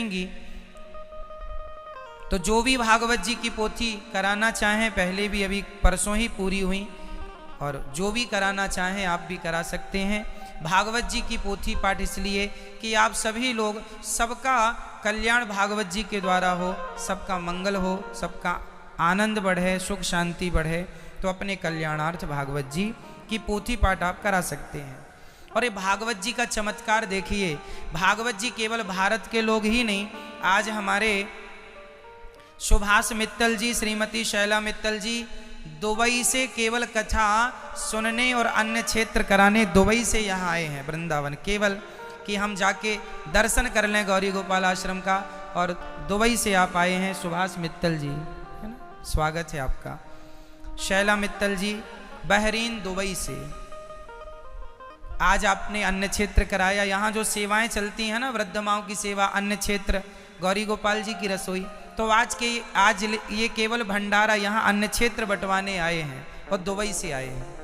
रहेंगी। तो जो भी भागवत जी की पोथी कराना चाहें, पहले भी अभी परसों ही पूरी हुई, और जो भी कराना चाहें आप भी करा सकते हैं। भागवत जी की पोथी पाठ इसलिए कि आप सभी लोग, सबका कल्याण भागवत जी के द्वारा हो, सबका मंगल हो, सबका आनंद बढ़े, सुख शांति बढ़े, तो अपने कल्याणार्थ भागवत जी की पोथी पाठ आप करा सकते हैं। और ये भागवत जी का चमत्कार देखिए, भागवत जी केवल भारत के लोग ही नहीं, आज हमारे सुभाष मित्तल जी, श्रीमती शैला मित्तल जी दुबई से केवल कथा सुनने और अन्य क्षेत्र कराने दुबई से यहाँ आए हैं वृंदावन, केवल कि हम जाके दर्शन कर लें गौरी गोपाल आश्रम का, और दुबई से आप आए हैं सुभाष मित्तल जी, है ना, स्वागत है आपका। शैला मित्तल जी बहरीन दुबई से, आज आपने अन्न क्षेत्र कराया। यहाँ जो सेवाएं चलती हैं ना, वृद्ध माओं की सेवा, अन्न क्षेत्र, गौरी गोपाल जी की रसोई, तो आज ये केवल भंडारा यहाँ अन्न क्षेत्र बंटवाने आए हैं और दुबई से आए हैं।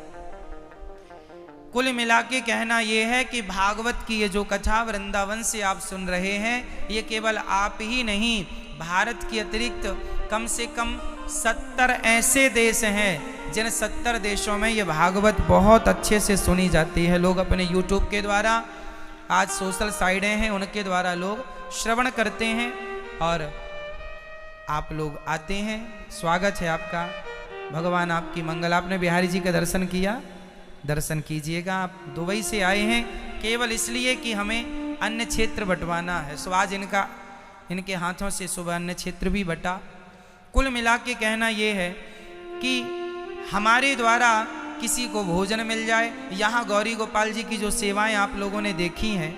कुल मिला के कहना ये है कि भागवत की ये जो कथा वृंदावन से आप सुन रहे हैं, ये केवल आप ही नहीं, भारत के अतिरिक्त कम से कम 70 ऐसे देश हैं जिन 70 देशों में ये भागवत बहुत अच्छे से सुनी जाती है। लोग अपने YouTube के द्वारा, आज सोशल साइटें हैं उनके द्वारा लोग श्रवण करते हैं, और आप लोग आते हैं, स्वागत है आपका। भगवान आपकी मंगल। आपने बिहारी जी का दर्शन किया, दर्शन कीजिएगा। आप दुबई से आए हैं केवल इसलिए कि हमें अन्य क्षेत्र बंटवाना है, सो आज इनके हाथों से सुबह अन्य क्षेत्र भी बटा। कुल मिला के कहना ये है कि हमारे द्वारा किसी को भोजन मिल जाए। यहाँ गौरी गोपाल जी की जो सेवाएं आप लोगों ने देखी हैं,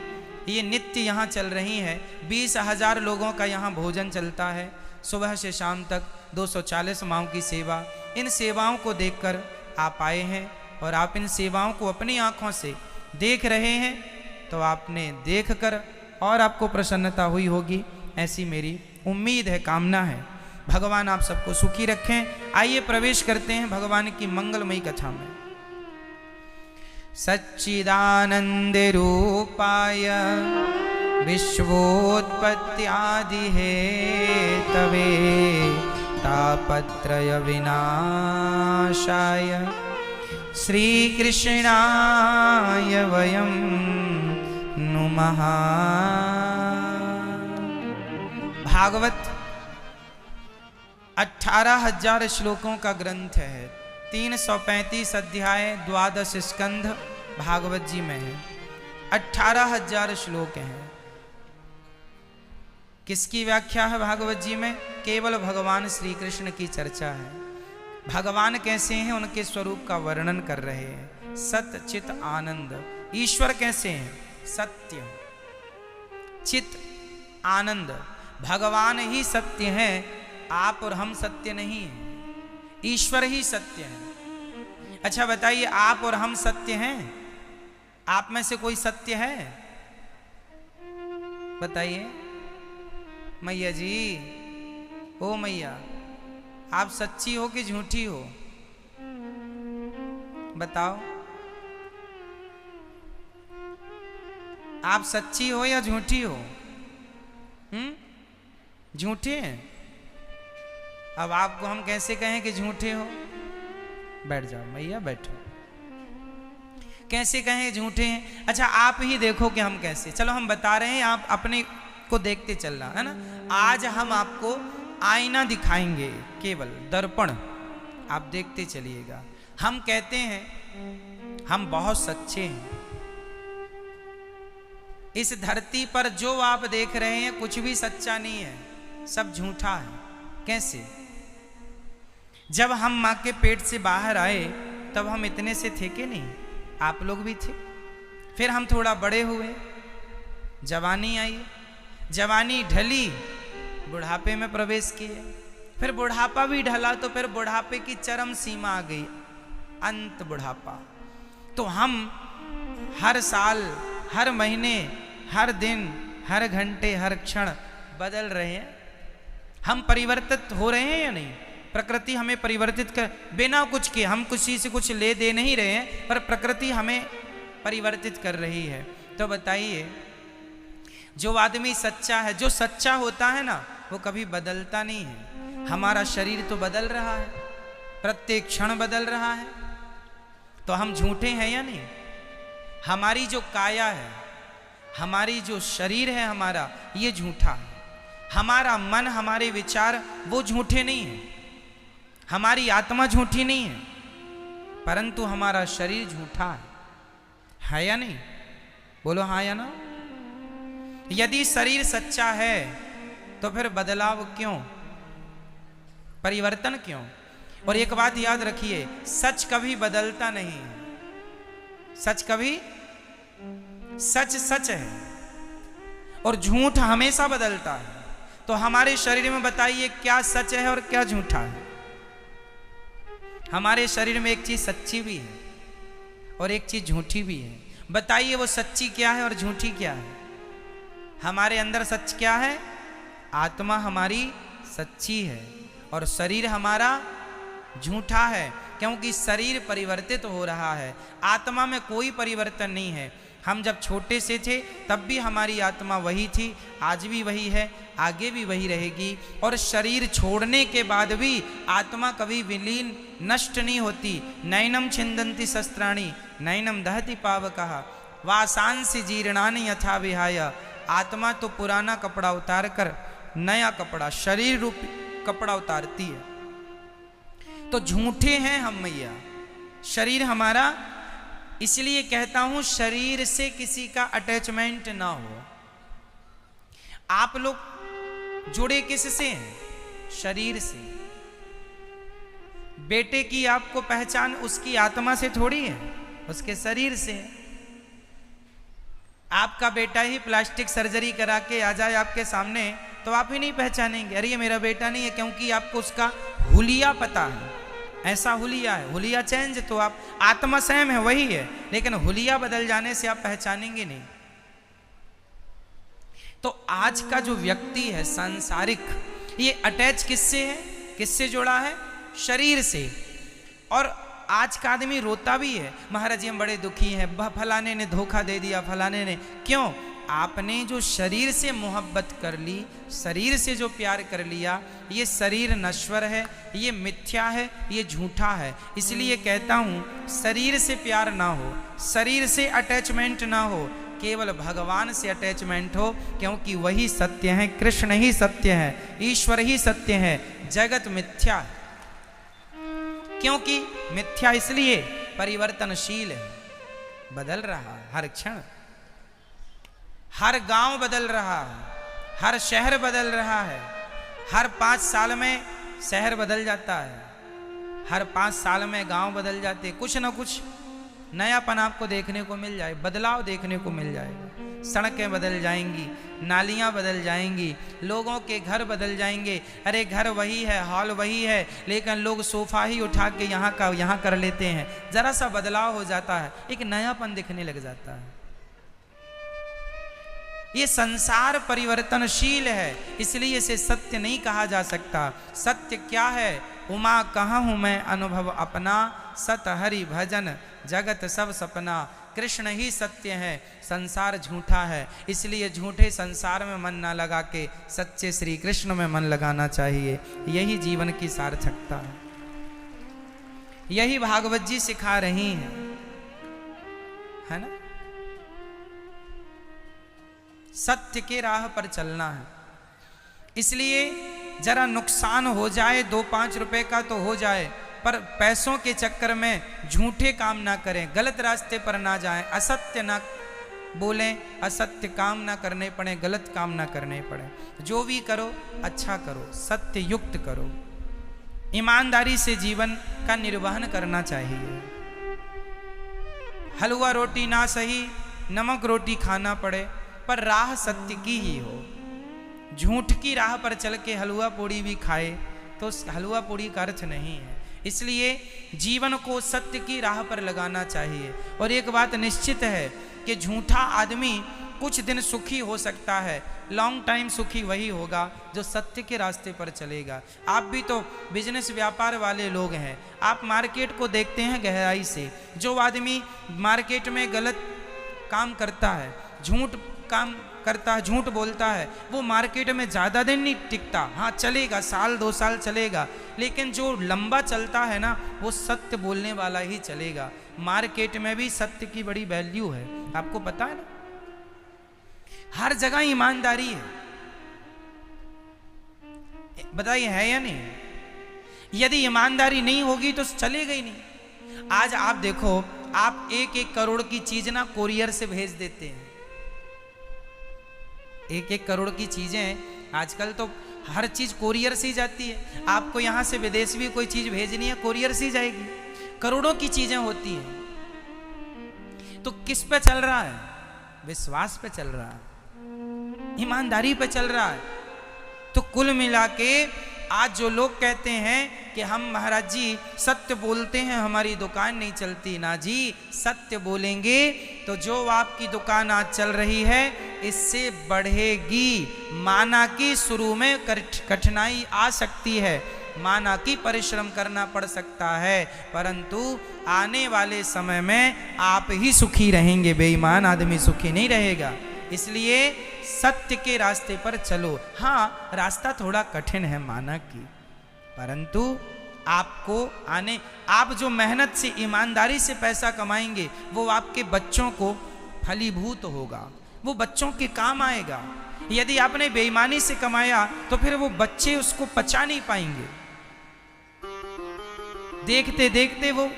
ये नित्य यहाँ चल रही हैं। 20,000 लोगों का यहाँ भोजन चलता है, सुबह से शाम तक 240 माओं की सेवा। इन सेवाओं को देखकर आप आए हैं और आप इन सेवाओं को अपनी आँखों से देख रहे हैं, तो आपने देखकर और आपको प्रसन्नता हुई होगी, ऐसी मेरी उम्मीद है, कामना है। भगवान आप सबको सुखी रखें। आइए प्रवेश करते हैं भगवान की मंगलमयी कथा में। सच्चिदानंद रूपाय विश्वोत्पत्त्यादि हेतवे तापत्रय विनाशाय श्रीकृष्णाय वयं नुमः। भागवत 18,000 श्लोकों का ग्रंथ है, 335 अध्याय, 12 स्कंध भागवत जी में है, 18,000 श्लोक हैं। किसकी व्याख्या है भागवत जी में? केवल भगवान श्री कृष्ण की चर्चा है। भगवान कैसे हैं, उनके स्वरूप का वर्णन कर रहे हैं। सत्य चित आनंद। ईश्वर कैसे हैं? सत्य चित आनंद। भगवान ही सत्य हैं, आप और हम सत्य नहीं हैं, ईश्वर ही सत्य है। अच्छा बताइए, आप और हम सत्य हैं? आप में से कोई सत्य है? बताइए मैया जी, ओ मैया, आप सच्ची हो कि झूठी हो? बताओ, आप सच्ची हो या झूठी हो? झूठे हैं। अब आपको हम कैसे कहें कि झूठे हो? बैठ जाओ मैया, बैठो। कैसे कहें झूठे हैं? अच्छा आप ही देखो कि हम कैसे। चलो हम बता रहे हैं, आप अपने को देखते चल रहा है ना। आज हम आपको आईना दिखाएंगे, केवल दर्पण, आप देखते चलिएगा। हम कहते हैं हम बहुत सच्चे हैं। इस धरती पर जो आप देख रहे हैं कुछ भी सच्चा नहीं है, सब झूठा है। कैसे? जब हम माँ के पेट से बाहर आए तब हम इतने से थे कि नहीं? आप लोग भी थे। फिर हम थोड़ा बड़े हुए, जवानी आई, जवानी ढली, बुढ़ापे में प्रवेश किए, फिर बुढ़ापा भी ढला, तो फिर बुढ़ापे की चरम सीमा आ गई, अंत बुढ़ापा। तो हम हर साल, हर महीने, हर दिन, हर घंटे, हर क्षण बदल रहे हैं। हम परिवर्तित हो रहे हैं या नहीं? प्रकृति हमें परिवर्तित कर, बिना कुछ के, हम किसी से कुछ ले दे नहीं रहे हैं, पर प्रकृति हमें परिवर्तित कर रही है। तो बताइए, जो आदमी सच्चा है, जो सच्चा होता है ना, वो कभी बदलता नहीं है। हमारा शरीर तो बदल रहा है, प्रत्येक क्षण बदल रहा है, तो हम झूठे हैं या नहीं? हमारी जो काया है, हमारी जो शरीर है हमारा, ये झूठा है। हमारा मन, हमारे विचार वो झूठे नहीं है, हमारी आत्मा झूठी नहीं है, परंतु हमारा शरीर झूठा है या नहीं? बोलो हाँ या ना। यदि शरीर सच्चा है तो फिर बदलाव क्यों, परिवर्तन क्यों? और एक बात याद रखिए, सच कभी बदलता नहीं है। सच कभी, सच सच है और झूठ हमेशा बदलता है। तो हमारे शरीर में बताइए क्या सच है और क्या झूठा है? हमारे शरीर में एक चीज सच्ची भी है और एक चीज झूठी भी है। बताइए वो सच्ची क्या है और झूठी क्या है? हमारे अंदर सच क्या है? आत्मा हमारी सच्ची है और शरीर हमारा झूठा है, क्योंकि शरीर परिवर्तित हो रहा है, आत्मा में कोई परिवर्तन नहीं है। हम जब छोटे से थे तब भी हमारी आत्मा वही थी, आज भी वही है, आगे भी वही रहेगी। और शरीर छोड़ने के बाद भी आत्मा कभी विलीन नष्ट नहीं होती। नैनम छिंदन्ति शस्त्राणि नैनम दहति पावकः वासांसि जीर्णानि यथा विहाय। आत्मा तो पुराना कपड़ा उतार कर नया कपड़ा, शरीर रूपी कपड़ा उतारती है। तो झूठे हैं हम मैया, शरीर हमारा। इसलिए कहता हूं शरीर से किसी का अटैचमेंट ना हो। आप लोग जुड़े किससे हैं? शरीर से। बेटे की आपको पहचान उसकी आत्मा से थोड़ी है, उसके शरीर से है। आपका बेटा ही प्लास्टिक सर्जरी करा के आ जाए आपके सामने तो आप ही नहीं पहचानेंगे, अरे ये मेरा बेटा नहीं है, क्योंकि आपको उसका हुलिया पता है। ऐसा हुलिया है, हुलिया चेंज तो आप, आत्मा सेम है वही है, लेकिन हुलिया बदल जाने से आप पहचानेंगे नहीं। तो आज का जो व्यक्ति है सांसारिक, ये अटैच किससे है, किससे जुड़ा है? शरीर से। और आज का आदमी रोता भी है, महाराज जी हम बड़े दुखी हैं, फलाने ने धोखा दे दिया, फलाने ने। क्यों? आपने जो शरीर से मोहब्बत कर ली, शरीर से जो प्यार कर लिया, ये शरीर नश्वर है, ये मिथ्या है, ये झूठा है। इसलिए कहता हूं शरीर से प्यार ना हो, शरीर से अटैचमेंट ना हो, केवल भगवान से अटैचमेंट हो, क्योंकि वही सत्य है, कृष्ण ही सत्य है, ईश्वर ही सत्य है, जगत मिथ्या है। क्योंकि मिथ्या इसलिए परिवर्तनशील है, बदल रहा है हर क्षण, हर गांव बदल रहा है, हर शहर बदल रहा है, हर 5 साल में शहर बदल जाता है, हर 5 साल में गांव बदल जाते, कुछ ना कुछ नयापन आपको देखने को मिल जाए, बदलाव देखने को मिल जाएगा। सड़कें बदल जाएंगी, नालियां बदल जाएंगी, लोगों के घर बदल जाएंगे। अरे घर वही है, हॉल वही है, लेकिन लोग सोफा ही उठा के यहाँ का यहाँ कर लेते हैं। जरा सा बदलाव हो जाता है, एक नयापन दिखने लग जाता है। ये संसार परिवर्तनशील है, इसलिए इसे सत्य नहीं कहा जा सकता। सत्य क्या है? उमा कहाँ हूँ मैं अनुभव अपना, सत हरि भजन जगत सब सपना। कृष्ण ही सत्य है, संसार झूठा है, इसलिए झूठे संसार में मन ना लगा के सच्चे श्री कृष्ण में मन लगाना चाहिए। यही जीवन की सार्थकता है, यही भागवत जी सिखा रही हैं, है ना? सत्य के राह पर चलना है। इसलिए जरा नुकसान हो जाए 2-5 रुपए का तो हो जाए, पर पैसों के चक्कर में झूठे काम ना करें, गलत रास्ते पर ना जाएं, असत्य ना बोलें, असत्य काम ना करने पड़े, गलत काम ना करने पड़े। जो भी करो अच्छा करो, सत्य युक्त करो, ईमानदारी से जीवन का निर्वहन करना चाहिए। हलवा रोटी ना सही, नमक रोटी खाना पड़े, पर राह सत्य की ही हो। झूठ की राह पर चल के हलवा पूड़ी भी खाए तो हलवा पूड़ी का अर्थ नहीं है। इसलिए जीवन को सत्य की राह पर लगाना चाहिए। और एक बात निश्चित है कि झूठा आदमी कुछ दिन सुखी हो सकता है, लॉन्ग टाइम सुखी वही होगा जो सत्य के रास्ते पर चलेगा। आप भी तो बिजनेस व्यापार वाले लोग हैं, आप मार्केट को देखते हैं गहराई से। जो आदमी मार्केट में गलत काम करता है, झूठ काम करता है, झूठ बोलता है, वो मार्केट में ज़्यादा दिन नहीं टिकता। हाँ चलेगा, साल 2 साल चलेगा, लेकिन जो लंबा चलता है ना वो सत्य बोलने वाला ही चलेगा। मार्केट में भी सत्य की बड़ी वैल्यू है, आपको पता है ना, हर जगह ईमानदारी है। बताइए है या नहीं? यदि ईमानदारी नहीं होगी तो चलेगा ही नहीं। आज आप देखो, आप 1-1 करोड़ की चीज ना कोरियर से भेज देते हैं। 1-1 करोड़ की चीजें आजकल तो हर चीज कोरियर से ही जाती है। आपको यहां से विदेश भी कोई चीज भेजनी है कोरियर से ही जाएगी। करोड़ों की चीजें होती हैं। तो किस पे चल रहा है? विश्वास पे चल रहा है, ईमानदारी पे चल रहा है। तो कुल मिला के आज जो लोग कहते हैं कि हम महाराज जी सत्य बोलते हैं, हमारी दुकान नहीं चलती, ना जी, सत्य बोलेंगे तो जो आपकी दुकान आज चल रही है इससे बढ़ेगी। माना कि शुरू में कठिनाई आ सकती है, माना कि परिश्रम करना पड़ सकता है, परंतु आने वाले समय में आप ही सुखी रहेंगे, बेईमान आदमी सुखी नहीं रहेगा। इसलिए सत्य के रास्ते पर चलो। हाँ रास्ता थोड़ा कठिन है माना कि, परंतु आपको आप जो मेहनत से ईमानदारी से पैसा कमाएंगे वो आपके बच्चों को फलीभूत होगा, वो बच्चों के काम आएगा। यदि आपने बेईमानी से कमाया तो फिर वो बच्चे उसको पचा नहीं पाएंगे, देखते देखते वो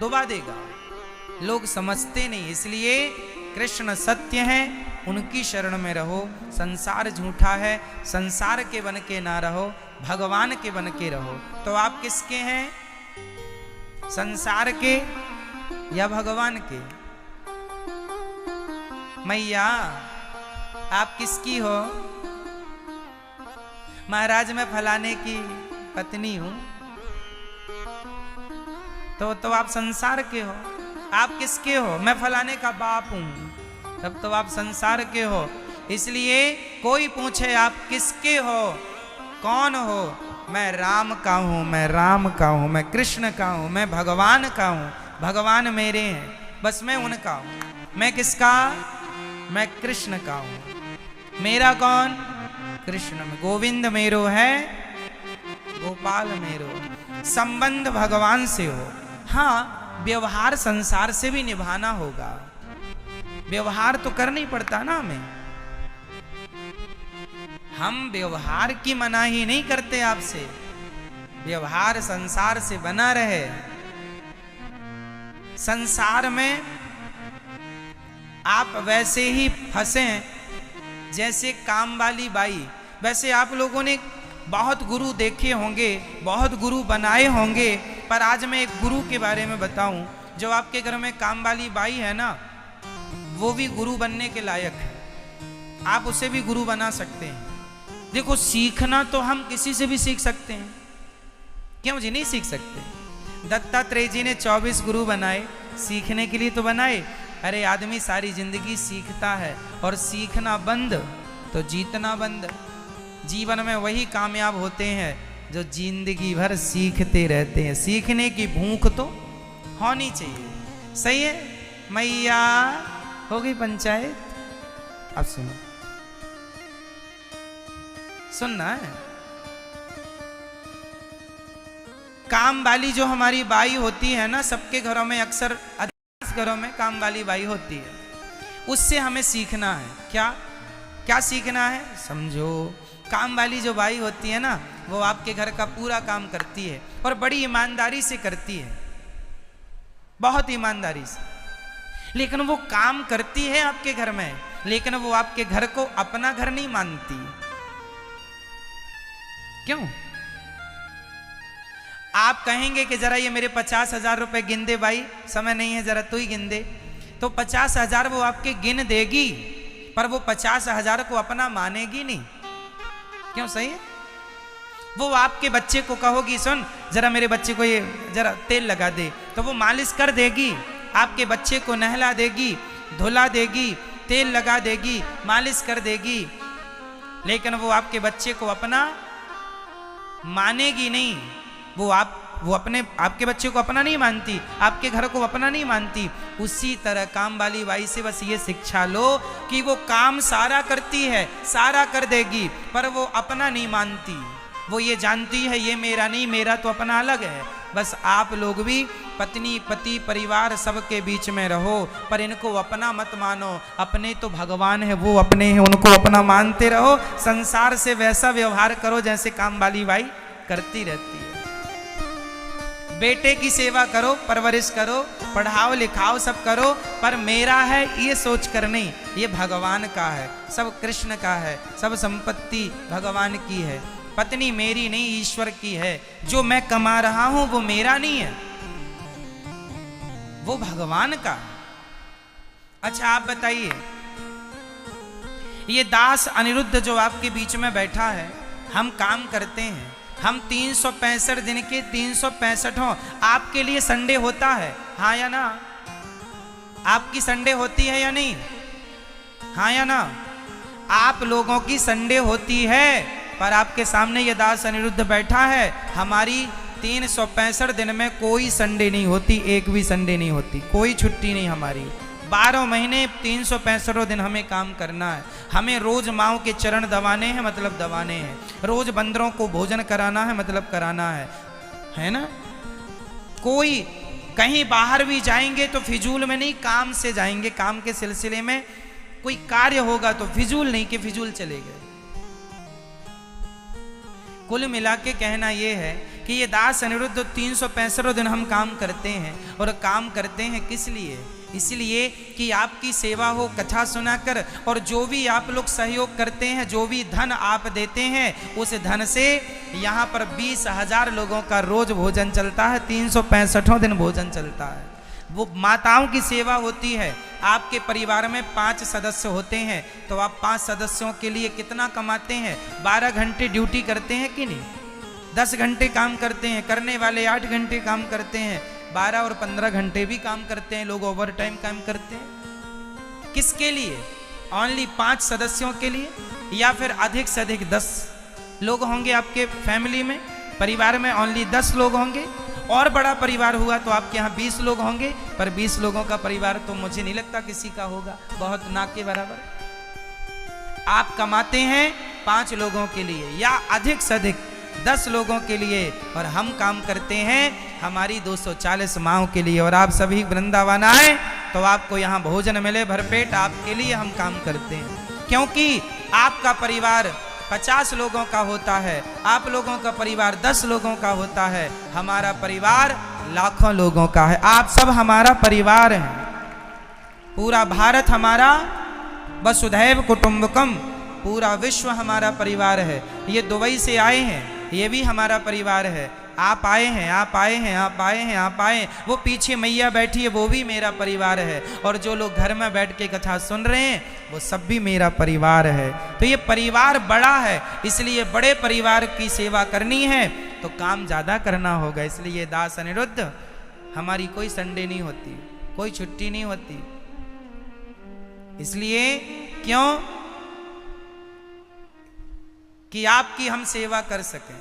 डुबा देगा। लोग समझते नहीं, इसलिए कृष्ण सत्य है, उनकी शरण में रहो। संसार झूठा है, संसार के बन के ना रहो, भगवान के बन के रहो। तो आप किसके हैं? संसार के या भगवान के? मैया आप किसकी हो? महाराज मैं फलाने की पत्नी हूं। तो आप संसार के हो। आप किसके हो? मैं फलाने का बाप हूं, तब तो आप संसार के हो। इसलिए कोई पूछे आप किसके हो, कौन हो? मैं राम का हूं, मैं राम का हूं, मैं कृष्ण का हूं, मैं भगवान का हूं। भगवान मेरे हैं, बस मैं उनका हूं। मैं किसका? मैं कृष्ण का हूं। मेरा कौन? कृष्ण में। गोविंद मेरो है, गोपाल मेरो। संबंध भगवान से हो। हाँ व्यवहार संसार से भी निभाना होगा, व्यवहार तो करना ही पड़ता ना हमें। हम व्यवहार की मनाही नहीं करते आपसे, व्यवहार संसार से बना रहे। संसार में आप वैसे ही फंसे जैसे काम वाली बाई। वैसे आप लोगों ने बहुत गुरु देखे होंगे, बहुत गुरु बनाए होंगे, पर आज मैं एक गुरु के बारे में बताऊं। जो आपके घर में काम वाली बाई है ना, वो भी गुरु बनने के लायक है। आप उसे भी गुरु बना सकते हैं। देखो सीखना तो हम किसी से भी सीख सकते हैं, क्यों जी नहीं सीख सकते? दत्तात्रेय जी ने 24 गुरु बनाए, सीखने के लिए तो बनाए। अरे आदमी सारी जिंदगी सीखता है, और सीखना बंद तो जीतना बंद। जीवन में वही कामयाब होते हैं जो जिंदगी भर सीखते रहते हैं। सीखने की भूख तो होनी चाहिए। सही है मैया? हो गई पंचायत? अब सुनो, सुनना है। काम वाली जो हमारी बाई होती है ना, सबके घरों में अक्सर, अधिकांश घरों में काम वाली बाई होती है। उससे हमें सीखना है। क्या क्या सीखना है? समझो, काम वाली जो बाई होती है ना, वो आपके घर का पूरा काम करती है और बड़ी ईमानदारी से करती है, बहुत ईमानदारी से। लेकिन वो काम करती है आपके घर में, लेकिन वो आपके घर को अपना घर नहीं मानती। क्यों? आप कहेंगे कि जरा ये मेरे 50,000 रुपए गिन दे भाई, समय नहीं है, जरा तू ही गिन दे। तो 50,000 वो आपके गिन देगी, पर वो 50,000 को अपना मानेगी नहीं। क्यों? सही है। वो आपके बच्चे को कहोगी सुन जरा मेरे बच्चे को ये जरा तेल लगा दे, तो वो मालिश कर देगी, आपके बच्चे को नहला देगी, धुला देगी, तेल लगा देगी, मालिश कर देगी, लेकिन वो आपके बच्चे को अपना मानेगी नहीं। वो आप वो अपने आपके बच्चे को अपना नहीं मानती, आपके घर को अपना नहीं मानती, उसी तरह काम वाली बाई से बस ये शिक्षा लो कि वो काम सारा करती है, सारा कर देगी, पर वो अपना नहीं मानती। वो ये जानती है ये मेरा नहीं, मेरा तो अपना अलग है। बस आप लोग भी पत्नी पति परिवार सबके बीच में रहो, पर इनको अपना मत मानो। अपने तो भगवान है, वो अपने हैं, उनको अपना मानते रहो। संसार से वैसा व्यवहार करो जैसे काम वाली बाई करती रहती है। बेटे की सेवा करो, परवरिश करो, पढ़ाओ लिखाओ सब करो, पर मेरा है ये सोच कर नहीं, ये भगवान का है, सब कृष्ण का है, सब संपत्ति भगवान की है। पत्नी मेरी नहीं ईश्वर की है, जो मैं कमा रहा हूं वो मेरा नहीं है, वो भगवान का। अच्छा आप बताइए, ये दास अनिरुद्ध जो आपके बीच में बैठा है, हम काम करते हैं, हम 365 दिन के 365 आपके लिए संडे होता है, हाँ या ना? आपकी संडे होती है या नहीं? हाँ या ना? आप लोगों की संडे होती है, पर आपके सामने ये दास अनिरुद्ध बैठा है, हमारी 365 दिन में कोई संडे नहीं होती, एक भी संडे नहीं होती, कोई छुट्टी नहीं हमारी। 12 महीने 365 दिन हमें काम करना है। हमें रोज माओ के चरण दबाने हैं, मतलब दबाने हैं। रोज बंदरों को भोजन कराना है, मतलब कराना है ना? कोई कहीं बाहर भी जाएंगे तो फिजूल में नहीं, काम से जाएंगे, काम के सिलसिले में कोई कार्य होगा तो फिजूल नहीं कि फिजूल चले गए। कुल मिला के कहना यह है कि ये दास अनिरुद्ध 365 दिन हम काम करते हैं, और काम करते हैं किस लिए? इसलिए कि आपकी सेवा हो, कथा सुनाकर, और जो भी आप लोग सहयोग करते हैं, जो भी धन आप देते हैं, उस धन से यहाँ पर 20,000 लोगों का रोज भोजन चलता है, 365 दिन भोजन चलता है। वो माताओं की सेवा होती है। आपके परिवार में 5 सदस्य होते हैं, तो आप 5 सदस्यों के लिए कितना कमाते हैं? 12 घंटे ड्यूटी करते हैं कि नहीं? 10 घंटे काम करते हैं, करने वाले 8 घंटे काम करते हैं, 12 और 15 घंटे भी काम करते हैं, लोग ओवर टाइम काम करते हैं। किसके लिए? ओनली 5 सदस्यों के लिए, या फिर अधिक से अधिक 10 लोग होंगे आपके फैमिली में, परिवार में ओनली 10 लोग होंगे, और बड़ा परिवार हुआ तो आपके यहाँ 20 लोग होंगे, पर 20 लोगों का परिवार तो मुझे नहीं लगता किसी का होगा, बहुत ना के बराबर। आप कमाते हैं 5 लोगों के लिए या अधिक से अधिक 10 लोगों के लिए, और हम काम करते हैं हमारी 240 माओं के लिए। और आप सभी वृंदावन आए तो आपको यहाँ भोजन मिले भरपेट, आपके लिए हम काम करते हैं। क्योंकि आपका परिवार 50 लोगों का होता है, आप लोगों का परिवार 10 लोगों का होता है, हमारा परिवार लाखों लोगों का है। आप सब हमारा परिवार हैं, पूरा भारत हमारा, वसुधैव कुटुंबकम, पूरा विश्व हमारा परिवार है। ये दुबई से आए हैं, ये भी हमारा परिवार है। आप आए हैं, आप आए हैं, आप आए हैं, आप आए, वो पीछे मैया बैठी है, वो भी मेरा परिवार है। और जो लोग घर में बैठ के कथा सुन रहे हैं, वो सब भी मेरा परिवार है। तो ये परिवार बड़ा है, इसलिए बड़े परिवार की सेवा करनी है तो काम ज़्यादा करना होगा। इसलिए दास अनिरुद्ध, हमारी कोई संडे नहीं होती, कोई छुट्टी नहीं होती। इसलिए क्यों? कि आपकी हम सेवा कर सकें।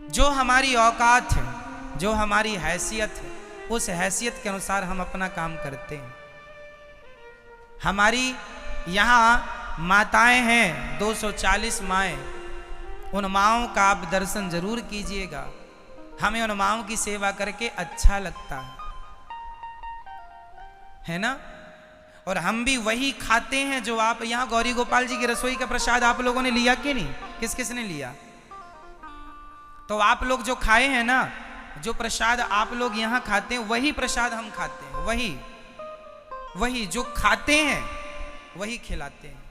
जो हमारी औकात है, जो हमारी हैसियत है, उस हैसियत के अनुसार हम अपना काम करते हैं। हमारी यहाँ माताएं हैं, 240 माएँ, उन माओं का आप दर्शन जरूर कीजिएगा। हमें उन माओं की सेवा करके अच्छा लगता है ना? और हम भी वही खाते हैं जो आप यहाँ गौरी गोपाल जी की रसोई का प्रसाद आप लोगों ने लिया कि नहीं? किस किस ने लिया? तो आप लोग जो खाए हैं ना, जो प्रसाद आप लोग यहाँ खाते हैं, वही प्रसाद हम खाते हैं, वही जो खाते हैं वही खिलाते हैं।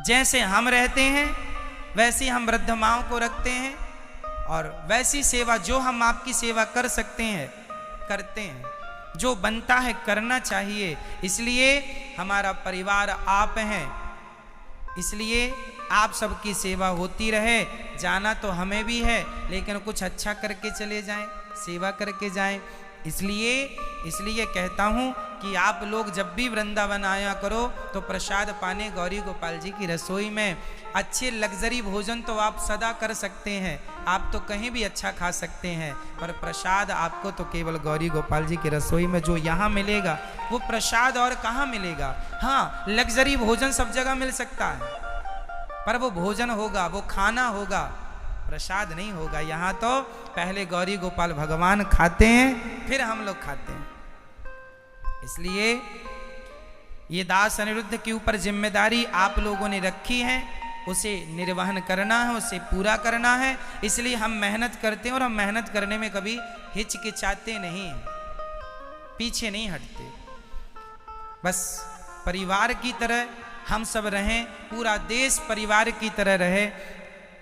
जैसे हम रहते हैं वैसे हम वृद्ध माओं को रखते हैं, और वैसी सेवा जो हम आपकी सेवा कर सकते हैं करते हैं, जो बनता है करना चाहिए। इसलिए हमारा परिवार आप हैं, इसलिए आप सबकी सेवा होती रहे। जाना तो हमें भी है, लेकिन कुछ अच्छा करके चले जाएं, सेवा करके जाएं। इसलिए कहता हूं कि आप लोग जब भी वृंदावन आया करो तो प्रसाद पाने गौरी गोपाल जी की रसोई में अच्छे लग्जरी भोजन तो आप सदा कर सकते हैं, आप तो कहीं भी अच्छा खा सकते हैं, पर प्रसाद आपको तो केवल गौरी गोपाल जी की रसोई में जो यहाँ मिलेगा वो प्रसाद और कहाँ मिलेगा। हाँ, लग्जरी भोजन सब जगह मिल सकता है, पर वो भोजन होगा, वो खाना होगा, प्रसाद नहीं होगा। यहाँ तो पहले गौरी गोपाल भगवान खाते हैं, फिर हम लोग खाते हैं। इसलिए ये दास अनिरुद्ध के ऊपर जिम्मेदारी आप लोगों ने रखी है, उसे निर्वहन करना है, उसे पूरा करना है। इसलिए हम मेहनत करते हैं और हम मेहनत करने में कभी हिचकिचाते नहीं, पीछे नहीं हटते। बस परिवार की तरह हम सब रहें, पूरा देश परिवार की तरह रहे।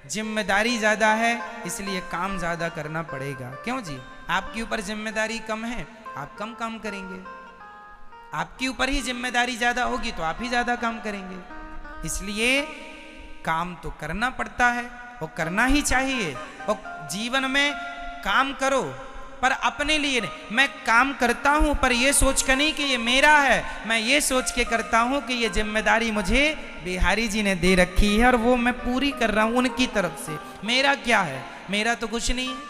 जिम्मेदारी ज़्यादा है इसलिए काम ज़्यादा करना पड़ेगा। क्यों जी? आपके ऊपर जिम्मेदारी कम है, आप कम काम करेंगे। आपके ऊपर ही जिम्मेदारी ज़्यादा होगी तो आप ही ज़्यादा काम करेंगे। इसलिए काम तो करना पड़ता है और करना ही चाहिए। और जीवन में काम करो, पर अपने लिए नहीं। मैं काम करता हूं पर ये सोच कर नहीं कि ये मेरा है, मैं ये सोच के करता हूं कि ये जिम्मेदारी मुझे बिहारी जी ने दे रखी है और वो मैं पूरी कर रहा हूं उनकी तरफ से। मेरा क्या है? मेरा तो कुछ नहीं है,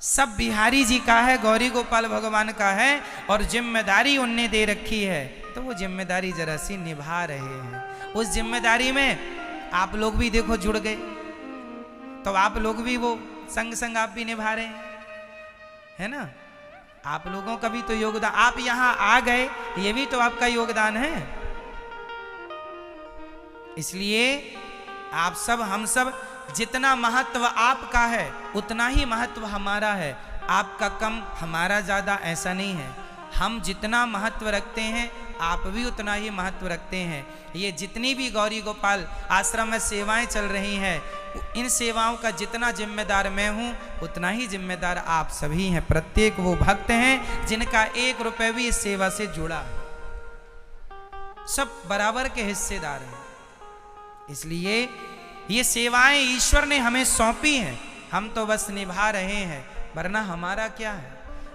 सब बिहारी जी का है, गौरी गोपाल भगवान का है और जिम्मेदारी उनने दे रखी है, तो वो जिम्मेदारी जरा सी निभा रहे हैं। उस जिम्मेदारी में आप लोग भी देखो जुड़ गए, तो आप लोग भी वो संग संग आप भी निभा रहे हैं, है ना? आप लोगों का भी तो योगदान, आप यहां आ गए ये भी तो आपका योगदान है। इसलिए आप सब, हम सब, जितना महत्व आपका है उतना ही महत्व हमारा है। आपका कम हमारा ज़्यादा ऐसा नहीं है। हम जितना महत्व रखते हैं आप भी उतना ही महत्व रखते हैं। ये जितनी भी गौरी गोपाल आश्रम में सेवाएं चल रही हैं, इन सेवाओं का जितना जिम्मेदार मैं हूँ उतना ही जिम्मेदार आप सभी हैं। प्रत्येक वो भक्त हैं जिनका 1 रुपये भी इस सेवा से जुड़ा है, सब बराबर के हिस्सेदार हैं। इसलिए ये सेवाएं ईश्वर ने हमें सौंपी हैं, हम तो बस निभा रहे हैं, वरना हमारा क्या है?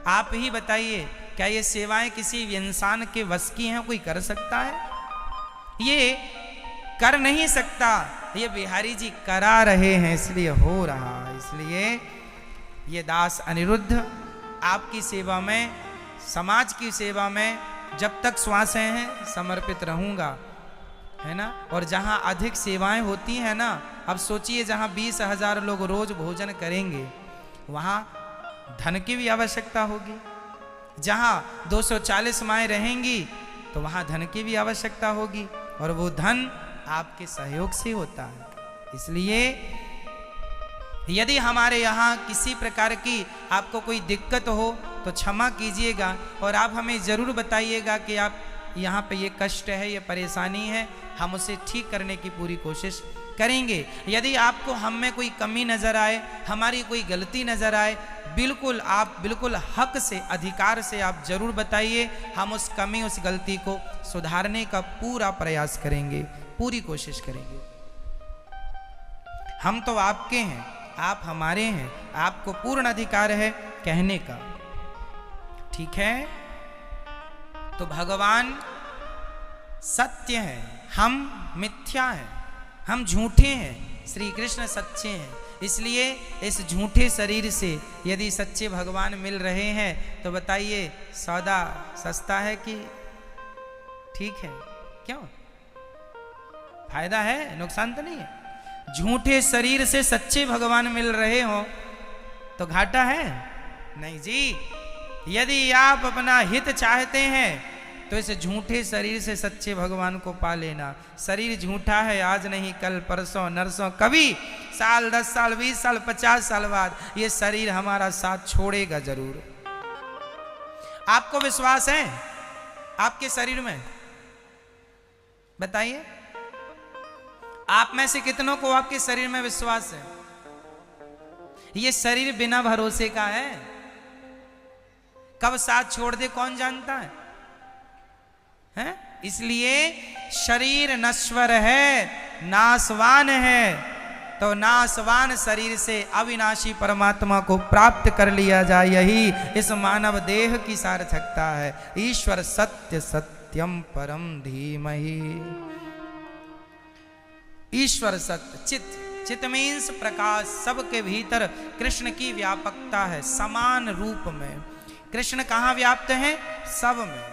आप ही बताइए, क्या ये सेवाएं किसी इंसान के वश की हैं? कोई कर सकता है? ये कर नहीं सकता, ये बिहारी जी करा रहे हैं, इसलिए हो रहा है। इसलिए ये दास अनिरुद्ध आपकी सेवा में, समाज की सेवा में जब तक श्वासें हैं समर्पित रहूंगा, है ना? और जहां अधिक सेवाएं होती हैं ना, अब सोचिए जहां 20,000 लोग रोज भोजन करेंगे वहां धन की भी आवश्यकता होगी। जहां 240 माएँ रहेंगी तो वहां धन की भी आवश्यकता होगी, और वो धन आपके सहयोग से होता है। इसलिए यदि हमारे यहाँ किसी प्रकार की आपको कोई दिक्कत हो तो क्षमा कीजिएगा, और आप हमें ज़रूर बताइएगा कि आप यहाँ पे ये कष्ट है, ये परेशानी है, हम उसे ठीक करने की पूरी कोशिश करेंगे। यदि आपको हम में कोई कमी नज़र आए, हमारी कोई गलती नज़र आए, बिल्कुल आप बिल्कुल हक से, अधिकार से आप जरूर बताइए। हम उस कमी, उस गलती को सुधारने का पूरा प्रयास करेंगे, पूरी कोशिश करेंगे। हम तो आपके हैं, आप हमारे हैं, आपको पूर्ण अधिकार है कहने का, ठीक है? तो भगवान सत्य है, हम मिथ्या हैं, हम झूठे हैं, श्री कृष्ण सच्चे हैं। इसलिए इस झूठे शरीर से यदि सच्चे भगवान मिल रहे हैं तो बताइए सौदा सस्ता है कि ठीक है? क्यों? फायदा है, नुकसान तो नहीं है। झूठे शरीर से सच्चे भगवान मिल रहे हो तो घाटा है? नहीं जी। यदि आप अपना हित चाहते हैं तो इस झूठे शरीर से सच्चे भगवान को पा लेना। शरीर झूठा है, आज नहीं कल परसों नरसों, कभी साल 10 साल 20 साल 50 साल बाद ये शरीर हमारा साथ छोड़ेगा जरूर। आपको विश्वास है आपके शरीर में? बताइए, आप में से कितनों को आपके शरीर में विश्वास है? ये शरीर बिना भरोसे का है, कब साथ छोड़ दे कौन जानता है? हैं? इसलिए शरीर नश्वर है, नाशवान है, तो नाशवान शरीर से अविनाशी परमात्मा को प्राप्त कर लिया जाए, यही इस मानव देह की सार्थकता है। ईश्वर सत्य सत्यम परम धीमहि। ईश्वर सत्य, चित, चित मीन्स प्रकाश, सबके भीतर कृष्ण की व्यापकता है समान रूप में। कृष्ण कहाँ व्याप्त है? सब में।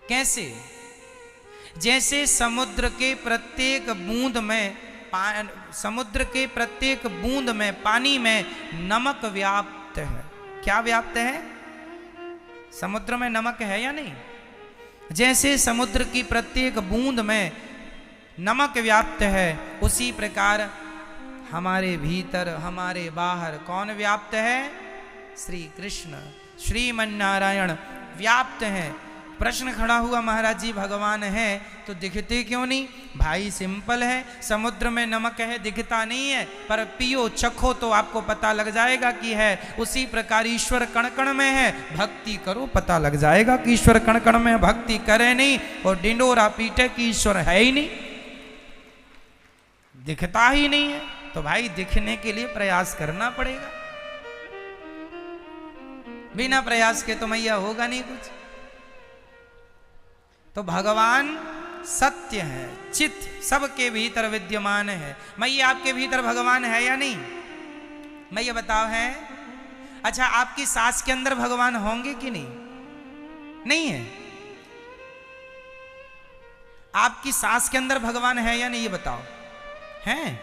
कैसे? जैसे समुद्र के प्रत्येक बूंद में, समुद्र के प्रत्येक बूंद में, पानी में नमक व्याप्त है। क्या व्याप्त है? समुद्र में नमक है या नहीं? जैसे समुद्र की प्रत्येक बूंद में नमक व्याप्त है, उसी प्रकार हमारे भीतर, हमारे बाहर कौन व्याप्त है? श्री कृष्ण, श्रीमन्नारायण व्याप्त हैं। प्रश्न खड़ा हुआ, महाराज जी भगवान है तो दिखते क्यों नहीं? भाई सिंपल है, समुद्र में नमक है, दिखता नहीं है, पर पियो चखो तो आपको पता लग जाएगा कि है। उसी प्रकार ईश्वर कण कण में है, भक्ति करो पता लग जाएगा कि ईश्वर कण कण में। भक्ति करे नहीं और डिंडोरा पीटे कि ईश्वर है ही नहीं, दिखता ही नहीं है, तो भाई दिखने के लिए प्रयास करना पड़ेगा। बिना प्रयास के तो मैया होगा नहीं कुछ। तो भगवान सत्य है, चित सबके भीतर विद्यमान है। मैया आपके भीतर भगवान है या नहीं? मैया बताओ है? अच्छा, आपकी सास के अंदर भगवान होंगे कि नहीं? नहीं है। आपकी सास के अंदर भगवान है या नहीं, ये बताओ। हैं?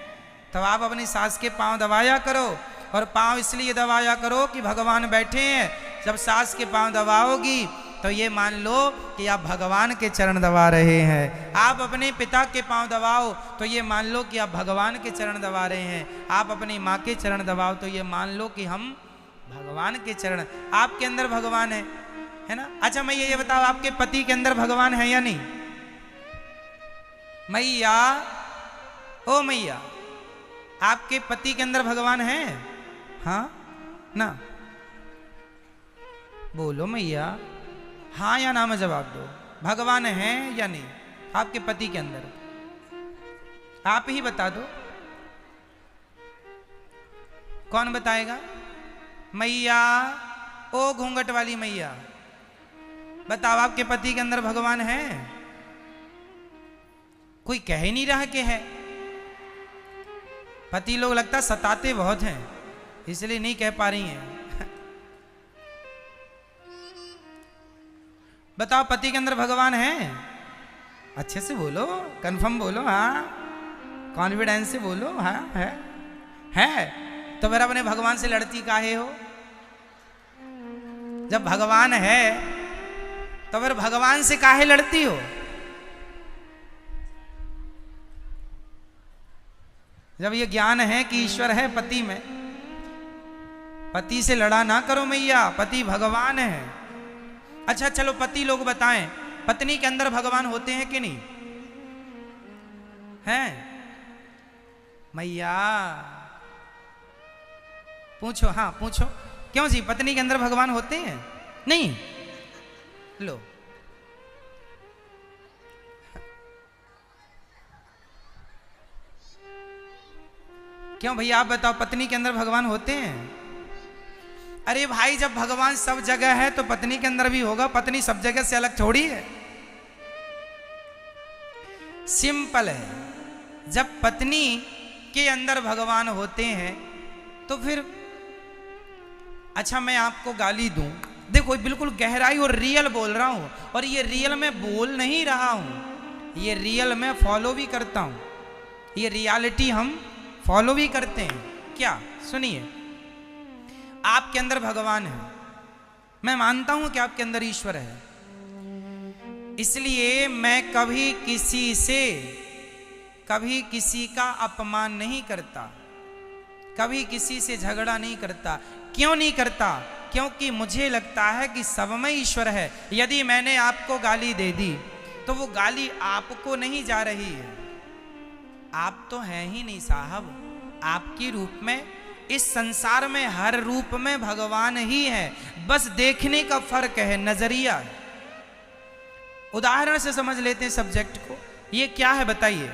तो आप अपनी सास के पांव दबाया करो, और पांव इसलिए दबाया करो कि भगवान बैठे हैं। जब सास के पांव दबाओगी तो ये मान लो कि आप भगवान के चरण दबा रहे हैं। आप अपने पिता के पांव दबाओ तो ये मान लो कि आप भगवान के चरण दबा रहे हैं। आप अपनी माँ के चरण दबाओ तो ये मान लो कि हम भगवान के चरण, आपके अंदर भगवान है ना? अच्छा मैया ये बताओ, आपके पति के अंदर भगवान है या नहीं? मैया, ओ मैया, आपके पति के अंदर भगवान है? हाँ ना? बोलो मैया, हाँ या ना में जवाब दो। भगवान है या नहीं आपके पति के अंदर? आप ही बता दो। कौन बताएगा? मैया, ओ घूंघट वाली मैया, बताओ आपके पति के अंदर भगवान है? कोई कह ही नहीं रहा कि है। पति लोग लगता सताते बहुत हैं, इसलिए नहीं कह पा रही हैं। बताओ पति के अंदर भगवान है? अच्छे से बोलो, कंफर्म बोलो, हाँ कॉन्फिडेंस से बोलो। हाँ है। तो फिर अपने भगवान से लड़ती काहे हो? जब भगवान है तो फिर भगवान से काहे लड़ती हो? जब ये ज्ञान है कि ईश्वर है पति में, पति से लड़ा ना करो मैया, पति भगवान है। अच्छा चलो पति लोग बताएं, पत्नी के अंदर भगवान होते हैं कि नहीं? हैं? मैया पूछो, हाँ पूछो। क्यों जी, पत्नी के अंदर भगवान होते हैं? नहीं? लो, क्यों भैया आप बताओ, पत्नी के अंदर भगवान होते हैं? अरे भाई, जब भगवान सब जगह है तो पत्नी के अंदर भी होगा। पत्नी सब जगह से अलग थोड़ी है। सिंपल है, जब पत्नी के अंदर भगवान होते हैं तो फिर, अच्छा मैं आपको गाली दूं, देखो बिल्कुल गहराई और रियल बोल रहा हूं, और ये रियल में बोल नहीं रहा हूं, ये रियल में फॉलो भी करता हूं। ये रियलिटी हम फॉलो भी करते हैं। क्या? सुनिए, आपके अंदर भगवान है, मैं मानता हूं कि आपके अंदर ईश्वर है, इसलिए मैं कभी किसी का अपमान नहीं करता, कभी किसी से झगड़ा नहीं करता। क्यों नहीं करता? क्योंकि मुझे लगता है कि सब में ईश्वर है। यदि मैंने आपको गाली दे दी तो वो गाली आपको नहीं जा रही है, आप तो हैं ही नहीं साहब, आपके रूप में इस संसार में हर रूप में भगवान ही है, बस देखने का फर्क है, नजरिया है। उदाहरण से समझ लेते हैं सब्जेक्ट को। ये क्या है बताइए?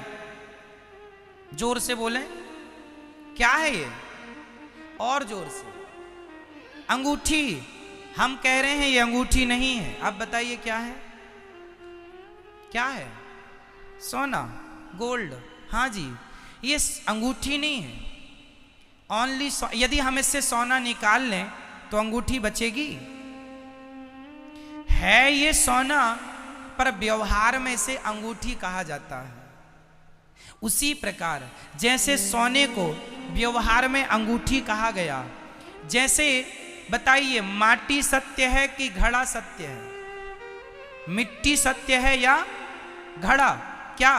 जोर से बोले, क्या है ये? और जोर से। अंगूठी। हम कह रहे हैं ये अंगूठी नहीं है। अब बताइए क्या है? क्या है? सोना, गोल्ड। हाँ जी, ये अंगूठी नहीं है। ओनली यदि हम इससे सोना निकाल लें तो अंगूठी बचेगी? है ये सोना, पर व्यवहार में इसे अंगूठी कहा जाता है। उसी प्रकार जैसे सोने को व्यवहार में अंगूठी कहा गया, जैसे बताइए माटी सत्य है कि घड़ा सत्य है? मिट्टी सत्य है या घड़ा? क्या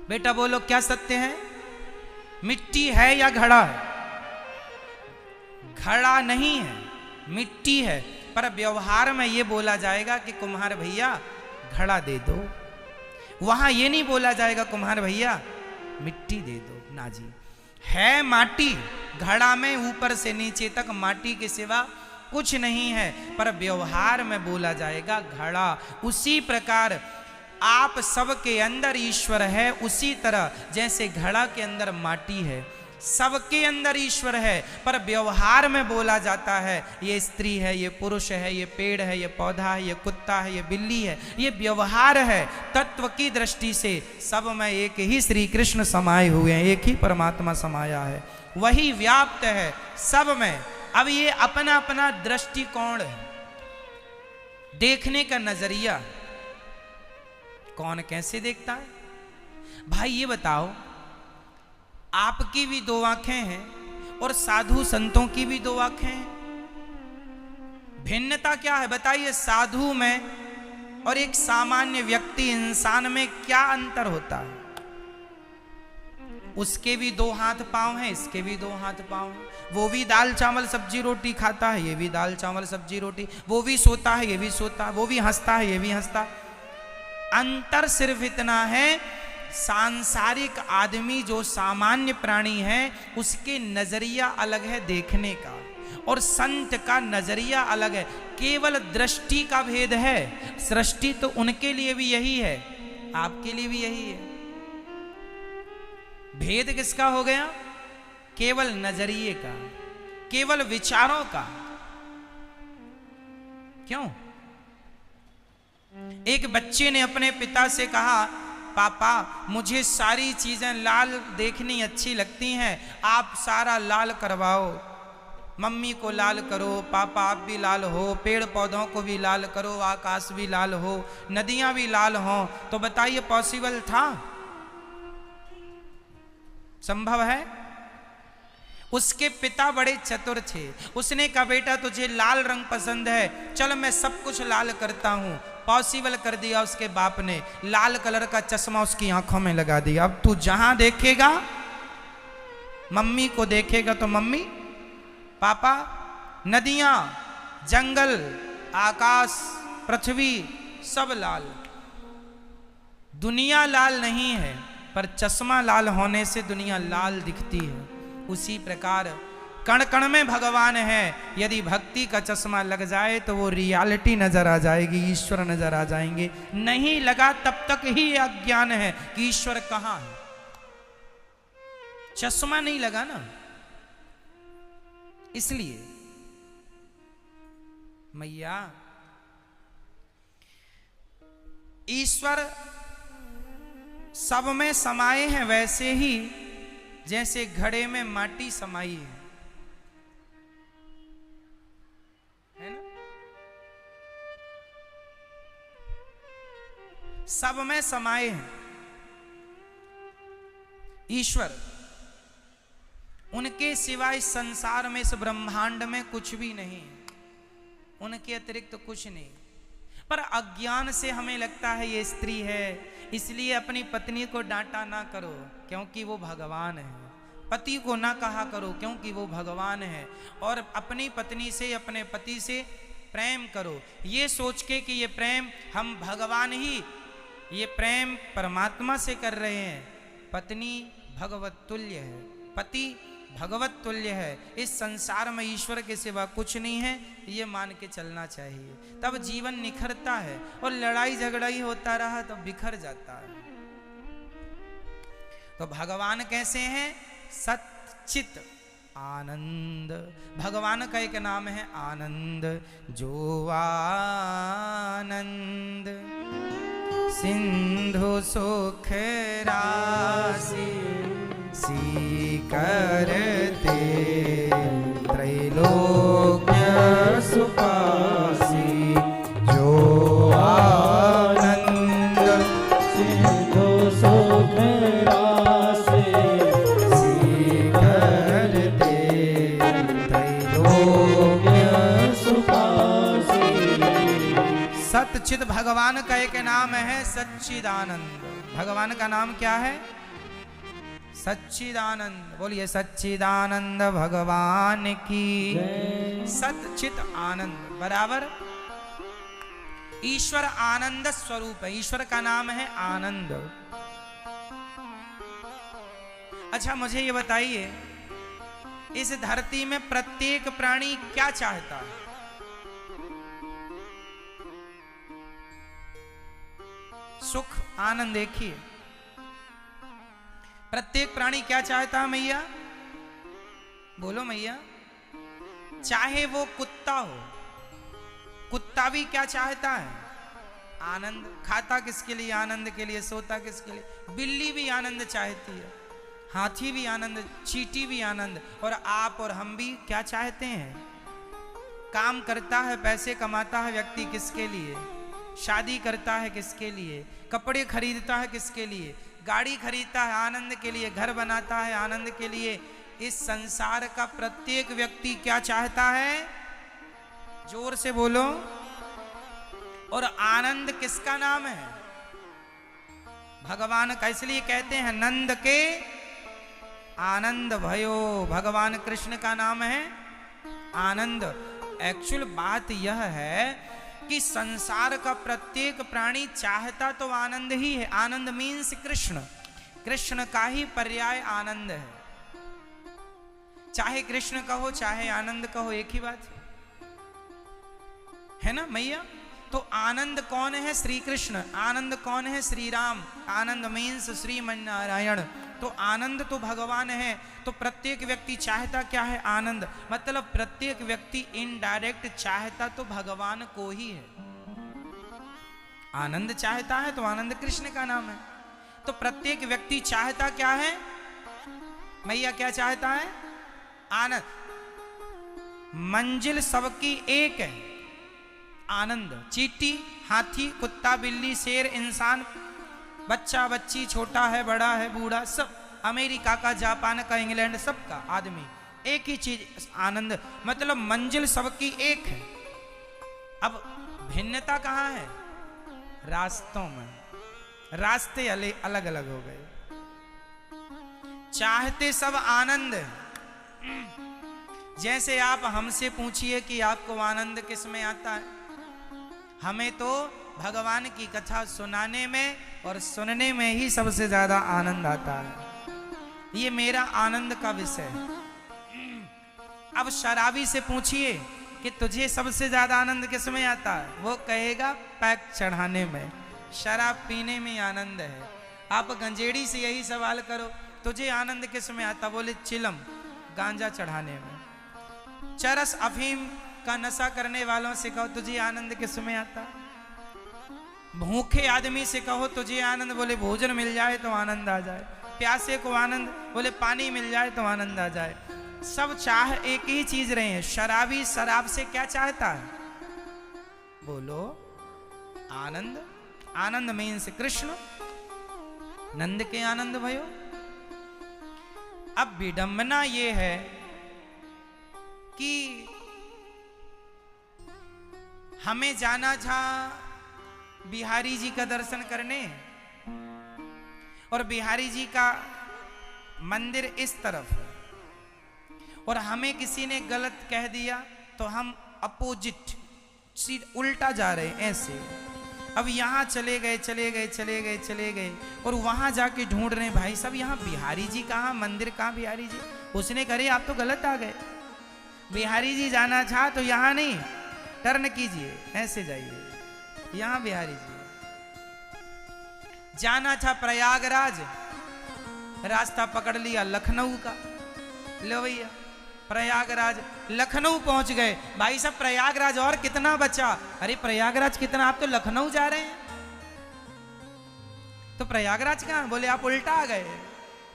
बेटा बोलो, क्या सत्य है? मिट्टी है या घड़ा है? घड़ा नहीं है, मिट्टी है। पर व्यवहार में ये बोला जाएगा कि कुम्हार भैया घड़ा दे दो। वहां ये नहीं बोला जाएगा कुम्हार भैया मिट्टी दे दो, ना जी। है माटी, घड़ा में ऊपर से नीचे तक माटी के सिवा कुछ नहीं है, पर व्यवहार में बोला जाएगा घड़ा। उसी प्रकार आप सबके अंदर ईश्वर है, उसी तरह जैसे घड़ा के अंदर माटी है, सबके अंदर ईश्वर है, पर व्यवहार में बोला जाता है ये स्त्री है, ये पुरुष है, ये पेड़ है, ये पौधा है, ये कुत्ता है, ये बिल्ली है। ये व्यवहार है। तत्व की दृष्टि से सब में एक ही श्री कृष्ण समाये हुए हैं, एक ही परमात्मा समाया है, वही व्याप्त है सब में। अब ये अपना अपना दृष्टिकोण है, देखने का नजरिया, कौन कैसे देखता है। भाई ये बताओ, आपकी भी दो आंखें हैं और साधु संतों की भी दो आंखें हैं, भिन्नता क्या है बताइए? साधु में और एक सामान्य व्यक्ति इंसान में क्या अंतर होता है? उसके भी दो हाथ पांव हैं, इसके भी दो हाथ पांव हैं। वो भी दाल चावल सब्जी रोटी खाता है, ये भी दाल चावल सब्जी रोटी। वो भी सोता है, ये भी सोता है। वो भी हंसता है, ये भी हंसता। अंतर सिर्फ इतना है, सांसारिक आदमी जो सामान्य प्राणी है उसके नजरिया अलग है देखने का, और संत का नजरिया अलग है। केवल दृष्टि का भेद है। सृष्टि तो उनके लिए भी यही है, आपके लिए भी यही है। भेद किसका हो गया? केवल नजरिए का, केवल विचारों का। क्यों? एक बच्चे ने अपने पिता से कहा, पापा मुझे सारी चीजें लाल देखनी अच्छी लगती हैं, आप सारा लाल करवाओ। मम्मी को लाल करो, पापा आप भी लाल हो, पेड़ पौधों को भी लाल करो, आकाश भी लाल हो, नदियां भी लाल हो। तो बताइए पॉसिबल था? संभव है? उसके पिता बड़े चतुर थे। उसने कहा बेटा तुझे लाल रंग पसंद है, चल मैं सब कुछ लाल करता हूं। पॉसिबल कर दिया उसके बाप ने। लाल कलर का चश्मा उसकी आंखों में लगा दिया। अब तू जहां देखेगा, मम्मी को देखेगा तो मम्मी, पापा, नदियां, जंगल, आकाश, पृथ्वी सब लाल। दुनिया लाल नहीं है, पर चश्मा लाल होने से दुनिया लाल दिखती है। उसी प्रकार कण कण में भगवान है। यदि भक्ति का चश्मा लग जाए तो वो रियलिटी नजर आ जाएगी, ईश्वर नजर आ जाएंगे। नहीं लगा तब तक ही अज्ञान है कि ईश्वर कहां है। चश्मा नहीं लगा ना, इसलिए मैया ईश्वर सब में समाये हैं, वैसे ही जैसे घड़े में माटी समाई है ना? सब में समाये हैं ईश्वर। उनके सिवाय संसार में, इस ब्रह्मांड में कुछ भी नहीं है, उनके अतिरिक्त कुछ नहीं। पर अज्ञान से हमें लगता है ये स्त्री है, इसलिए अपनी पत्नी को डांटा ना करो क्योंकि वो भगवान है। पति को ना कहा करो क्योंकि वो भगवान है। और अपनी पत्नी से, अपने पति से प्रेम करो, ये सोच के कि ये प्रेम हम भगवान ही, ये प्रेम परमात्मा से कर रहे हैं। पत्नी भगवत तुल्य है, पति भगवत तुल्य है। इस संसार में ईश्वर के सिवा कुछ नहीं है, ये मान के चलना चाहिए। तब जीवन निखरता है। और लड़ाई झगड़ा ही होता रहा तो बिखर जाता है। तो भगवान कैसे हैं? सच्चित आनंद। भगवान का एक नाम है आनंद। जो आनंद सिंधु सुख राशि करते त्रैलोक्य सुपासी। जो आनंद सिंधु सुख राशि करते त्रैलोक्य सुपासी। सच्चित भगवान का एक नाम है सच्चिदानंद। भगवान का नाम क्या है? सच्चिदानंद। बोलिए सच्चिदानंद भगवान की। सच्चित आनंद बराबर ईश्वर आनंद स्वरूप है। ईश्वर का नाम है आनंद। अच्छा मुझे ये बताइए, इस धरती में प्रत्येक प्राणी क्या चाहता है? सुख आनंद। देखिए प्रत्येक प्राणी क्या चाहता है मैया? बोलो मैया। चाहे वो कुत्ता हो, कुत्ता भी क्या चाहता है? आनंद। खाता किसके लिए? आनंद के लिए। सोता किसके लिए? बिल्ली भी आनंद चाहती है, हाथी भी आनंद, चींटी भी आनंद। और आप और हम भी क्या चाहते हैं? काम करता है, पैसे कमाता है व्यक्ति किसके लिए? शादी करता है किसके लिए? कपड़े खरीदता है किसके लिए? गाड़ी खरीदता है आनंद के लिए, घर बनाता है आनंद के लिए। इस संसार का प्रत्येक व्यक्ति क्या चाहता है? जोर से बोलो। और आनंद किसका नाम है? भगवान का। इसलिए कहते हैं नंद के आनंद भयो। भगवान कृष्ण का नाम है आनंद। एक्चुअल बात यह है कि संसार का प्रत्येक प्राणी चाहता तो आनंद ही है। आनंद मीन्स कृष्ण। कृष्ण का ही पर्याय आनंद है। चाहे कृष्ण कहो चाहे आनंद कहो, एक ही बात है ना मैया? तो आनंद कौन है? श्री कृष्ण। आनंद कौन है? श्री राम। आनंद मीन्स श्रीमन नारायण। तो आनंद तो भगवान है। तो प्रत्येक व्यक्ति चाहता क्या है? आनंद। मतलब प्रत्येक व्यक्ति इनडायरेक्ट चाहता तो भगवान को ही है। आनंद चाहता है तो आनंद कृष्ण का नाम है। तो प्रत्येक व्यक्ति चाहता क्या है मैया? क्या चाहता है? आनंद। मंजिल सबकी एक है, आनंद। चींटी, हाथी, कुत्ता, बिल्ली, शेर, इंसान, बच्चा, बच्ची, छोटा है, बड़ा है, बूढ़ा, सब, अमेरिका का, जापान का, इंग्लैंड, सबका आदमी एक ही चीज आनंद। मतलब मंजिल सबकी एक है। अब भिन्नता कहाँ है? रास्तों में। रास्ते अलग अलग हो गए। चाहते सब आनंद। जैसे आप हमसे पूछिए कि आपको आनंद किस में आता है? हमें तो भगवान की कथा सुनाने में और सुनने में ही सबसे ज्यादा आनंद आता है। ये मेरा आनंद का विषय है। अब शराबी से पूछिए कि तुझे सबसे ज्यादा आनंद किस में आता है? वो कहेगा पैक चढ़ाने में, शराब पीने में आनंद है। आप गंजेड़ी से यही सवाल करो, तुझे आनंद किस में आता? बोले चिलम, गांजा चढ़ाने में। चरस अफीम का नशा करने वालों से कहो तुझे आनंद किस में आता? भूखे आदमी से कहो तुझे आनंद, बोले भोजन मिल जाए तो आनंद आ जाए। प्यासे को आनंद, बोले पानी मिल जाए तो आनंद आ जाए। सब चाह एक ही चीज रहे हैं। शराबी शराब से क्या चाहता है? बोलो आनंद। आनंद मीन्स कृष्ण। नंद के आनंद भयो। अब विडंबना ये है कि हमें जाना था बिहारी जी का दर्शन करने, और बिहारी जी का मंदिर इस तरफ है, और हमें किसी ने गलत कह दिया तो हम अपोजिट उल्टा जा रहे हैं ऐसे। अब यहाँ चले गए और वहां जाके ढूंढ रहे हैं भाई साहब यहाँ बिहारी जी कहाँ, मंदिर कहाँ बिहारी जी? उसने करे आप तो गलत आ गए। बिहारी जी जाना था तो यहाँ नहीं, टर्न कीजिए ऐसे जाइए, यहाँ बिहारी जी। जाना था प्रयागराज, रास्ता पकड़ लिया लखनऊ का। लो भैया प्रयागराज, लखनऊ पहुंच गए। भाई साहब प्रयागराज और कितना बचा? अरे प्रयागराज कितना, आप तो लखनऊ जा रहे हैं। तो प्रयागराज कहां? बोले आप उल्टा आ गए,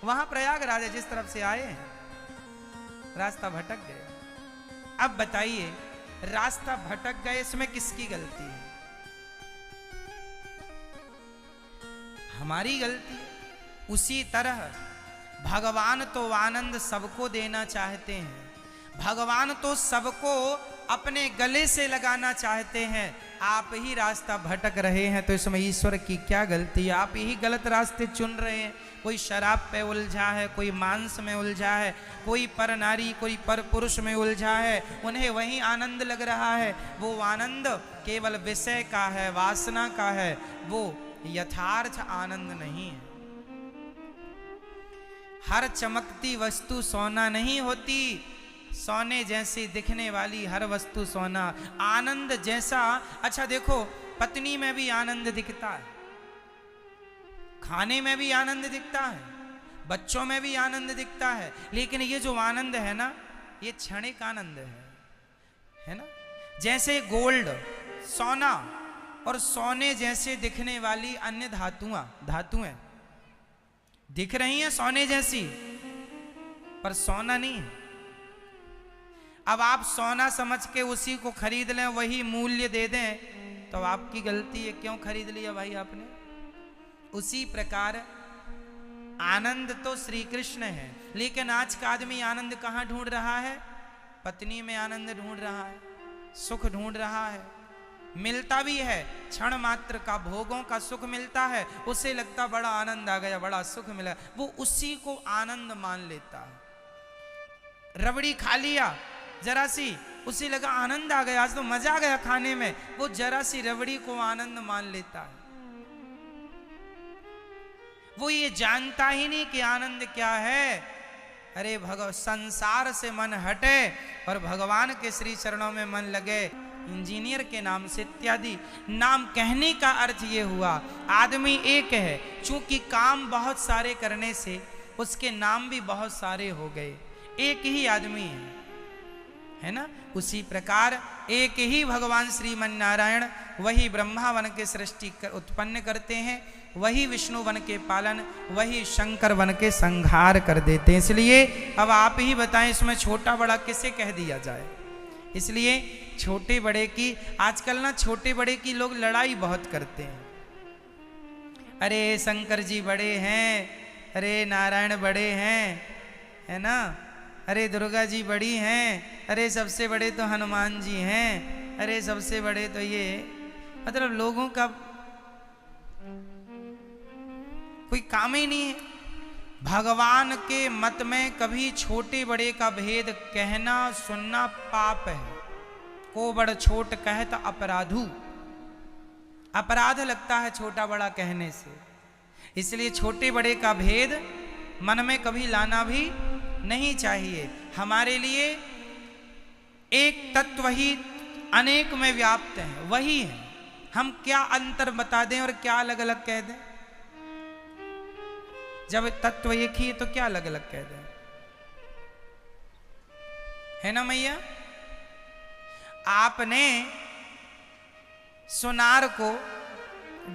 वहां प्रयागराज है जिस तरफ से आए हैं। रास्ता भटक गए। अब बताइए रास्ता भटक गए, इसमें किसकी गलती है? हमारी गलती। उसी तरह भगवान तो आनंद सबको देना चाहते हैं, भगवान तो सबको अपने गले से लगाना चाहते हैं। आप ही रास्ता भटक रहे हैं, तो इसमें ईश्वर की क्या गलती है? आप ही गलत रास्ते चुन रहे हैं। कोई शराब पे उलझा है, कोई मांस में उलझा है, कोई पर नारी कोई पर पुरुष में उलझा है, उन्हें वही आनंद लग रहा है। वो आनंद केवल विषय का है, वासना का है, वो यथार्थ आनंद नहीं है। हर चमकती वस्तु सोना नहीं होती, सोने जैसी दिखने वाली हर वस्तु सोना। आनंद जैसा, अच्छा देखो पत्नी में भी आनंद दिखता है, खाने में भी आनंद दिखता है, बच्चों में भी आनंद दिखता है, लेकिन ये जो आनंद है ना, ये क्षणिक आनंद है ना। जैसे गोल्ड, सोना और सोने जैसे दिखने वाली अन्य धातुएं दिख रही हैं सोने जैसी, पर सोना नहीं है। अब आप सोना समझ के उसी को खरीद लें, वही मूल्य दे दें, तो आपकी गलती है। क्यों खरीद लिया भाई आपने? उसी प्रकार आनंद तो श्री कृष्ण है, लेकिन आज का आदमी आनंद कहां ढूंढ रहा है? पत्नी में आनंद ढूंढ रहा है, सुख ढूंढ रहा है। मिलता भी है, क्षण मात्र का भोगों का सुख मिलता है, उसे लगता बड़ा आनंद आ गया, बड़ा सुख मिला, वो उसी को आनंद मान लेता है। रबड़ी खा लिया जरा सी, उसे लगा आनंद आ गया, आज तो मजा आ गया खाने में, वो जरा सी रबड़ी को आनंद मान लेता है। वो ये जानता ही नहीं कि आनंद क्या है। अरे संसार से मन हटे और भगवान के श्री चरणों में मन लगे। इंजीनियर के नाम से इत्यादि नाम कहने का अर्थ ये हुआ, आदमी एक है, चूंकि काम बहुत सारे करने से उसके नाम भी बहुत सारे हो गए, एक ही आदमी है ना। उसी प्रकार एक ही भगवान श्रीमन नारायण, वही ब्रह्मा वन के सृष्टि उत्पन्न करते हैं, वही विष्णु वन के पालन, वही शंकर वन के संहार कर देते हैं। इसलिए अब आप ही बताएं, इसमें छोटा बड़ा किसे कह दिया जाए? इसलिए छोटे बड़े की, आजकल ना छोटे बड़े की लोग लड़ाई बहुत करते हैं। अरे शंकर जी बड़े हैं, अरे नारायण बड़े हैं, है ना, अरे दुर्गा जी बड़ी हैं, अरे सबसे बड़े तो हनुमान जी हैं, अरे सबसे बड़े तो ये, मतलब लोगों का कोई काम ही नहीं है। भगवान के मत में कभी छोटे बड़े का भेद कहना सुनना पाप है। को बड़ छोट कहत अपराधु, अपराध लगता है छोटा बड़ा कहने से। इसलिए छोटे बड़े का भेद मन में कभी लाना भी नहीं चाहिए। हमारे लिए एक तत्व ही अनेक में व्याप्त है, वही है। हम क्या अंतर बता दें और क्या अलग अलग कह दें? जब तत्व एक ही है तो क्या अलग अलग कह दें? है ना मैया? आपने सुनार को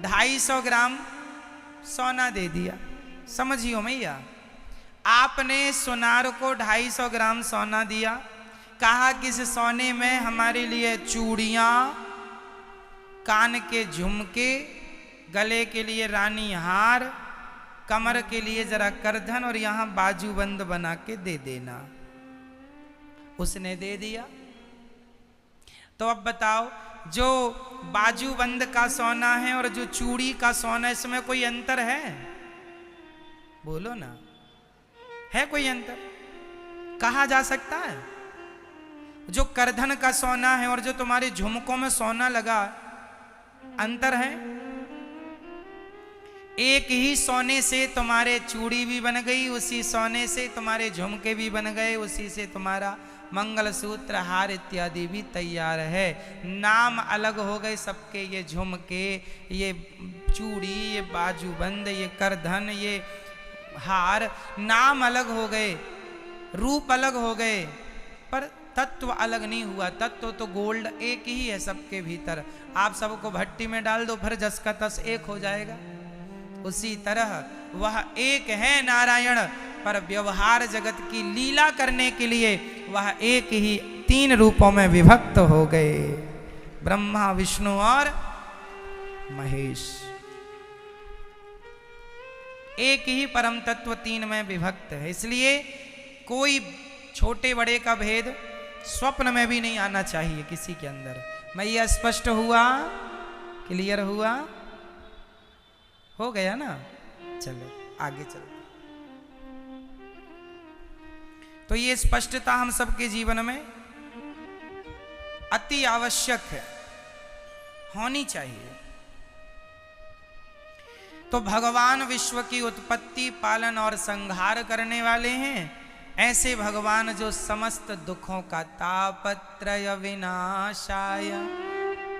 250 ग्राम सोना दे दिया, समझियो मैया, आपने सुनार को 250 ग्राम सोना दिया, कहा कि इस सोने में हमारे लिए चूड़ियां, कान के झुमके, गले के लिए रानी हार, कमर के लिए जरा करधन और यहां बाजूबंद बना के दे देना। उसने दे दिया। तो अब बताओ, जो बाजूबंद का सोना है और जो चूड़ी का सोना, इसमें कोई अंतर है? बोलो ना, है कोई अंतर? कहा जा सकता है? जो करधन का सोना है और जो तुम्हारे झुमकों में सोना लगा, अंतर है? एक ही सोने से तुम्हारे चूड़ी भी बन गई, उसी सोने से तुम्हारे झुमके भी बन गए, उसी से तुम्हारा मंगलसूत्र हार इत्यादि भी तैयार है। नाम अलग हो गए सबके, ये झुमके, ये चूड़ी, ये बाजूबंद, ये करधन, ये हार, नाम अलग हो गए, रूप अलग हो गए, पर तत्व अलग नहीं हुआ। तत्व तो गोल्ड एक ही है सबके भीतर। आप सबको भट्टी में डाल दो, फिर जस का तस एक हो जाएगा। उसी तरह वह एक है नारायण, पर व्यवहार जगत की लीला करने के लिए वह एक ही 3 रूपों में विभक्त हो गए, ब्रह्मा, विष्णु और महेश। एक ही परम तत्व 3 में विभक्त है। इसलिए कोई छोटे बड़े का भेद स्वप्न में भी नहीं आना चाहिए किसी के अंदर। मैं ये स्पष्ट हुआ? क्लियर हुआ? हो गया ना? चलो आगे चलो। तो ये स्पष्टता हम सबके जीवन में अति आवश्यक है, होनी चाहिए। तो भगवान विश्व की उत्पत्ति, पालन और संहार करने वाले हैं। ऐसे भगवान जो समस्त दुखों का तापत्रय विनाशाय,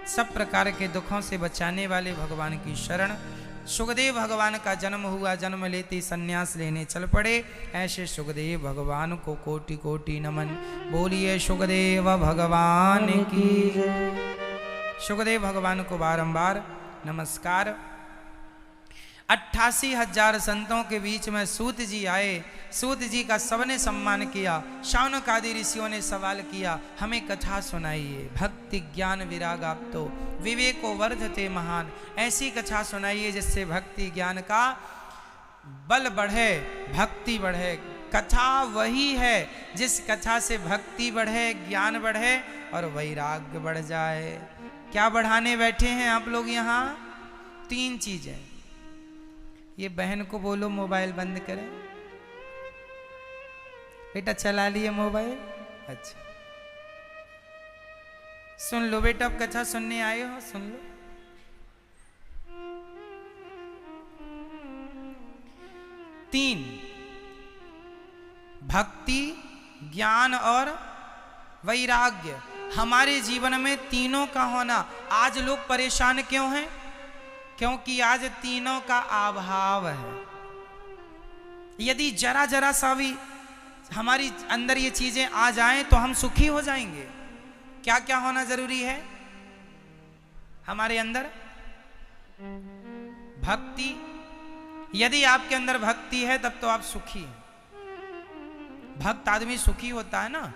सब प्रकार के दुखों से बचाने वाले भगवान की शरण। सुखदेव भगवान का जन्म हुआ, जन्म लेते संन्यास लेने चल पड़े। ऐसे सुखदेव भगवान को कोटि कोटि नमन। बोलिए सुखदेव भगवान की। सुखदेव भगवान को बारंबार नमस्कार। 88,000 संतों के बीच में सूत जी आए। सूत जी का सबने सम्मान किया। शौनक आदि ऋषियों ने सवाल किया, हमें कथा सुनाइए। भक्ति ज्ञान विराग आप तो विवेको वर्धते महान। ऐसी कथा सुनाइए जिससे भक्ति ज्ञान का बल बढ़े, भक्ति बढ़े। कथा वही है जिस कथा से भक्ति बढ़े, ज्ञान बढ़े और वैराग्य बढ़ जाए। क्या बढ़ाने बैठे हैं आप लोग यहाँ? 3 चीजें। ये बहन को बोलो मोबाइल बंद करें। बेटा चला लिए मोबाइल? अच्छा सुन लो बेटा, अब कथा सुनने आए हो, सुन लो। 3 भक्ति, ज्ञान और वैराग्य। हमारे जीवन में तीनों का होना। आज लोग परेशान क्यों हैं? क्योंकि आज तीनों का अभाव है। यदि जरा जरा सा भी हमारी अंदर ये चीजें आ जाएं तो हम सुखी हो जाएंगे। क्या क्या होना जरूरी है हमारे अंदर? भक्ति। यदि आपके अंदर भक्ति है तब तो आप सुखी हैं। भक्त आदमी सुखी होता है ना,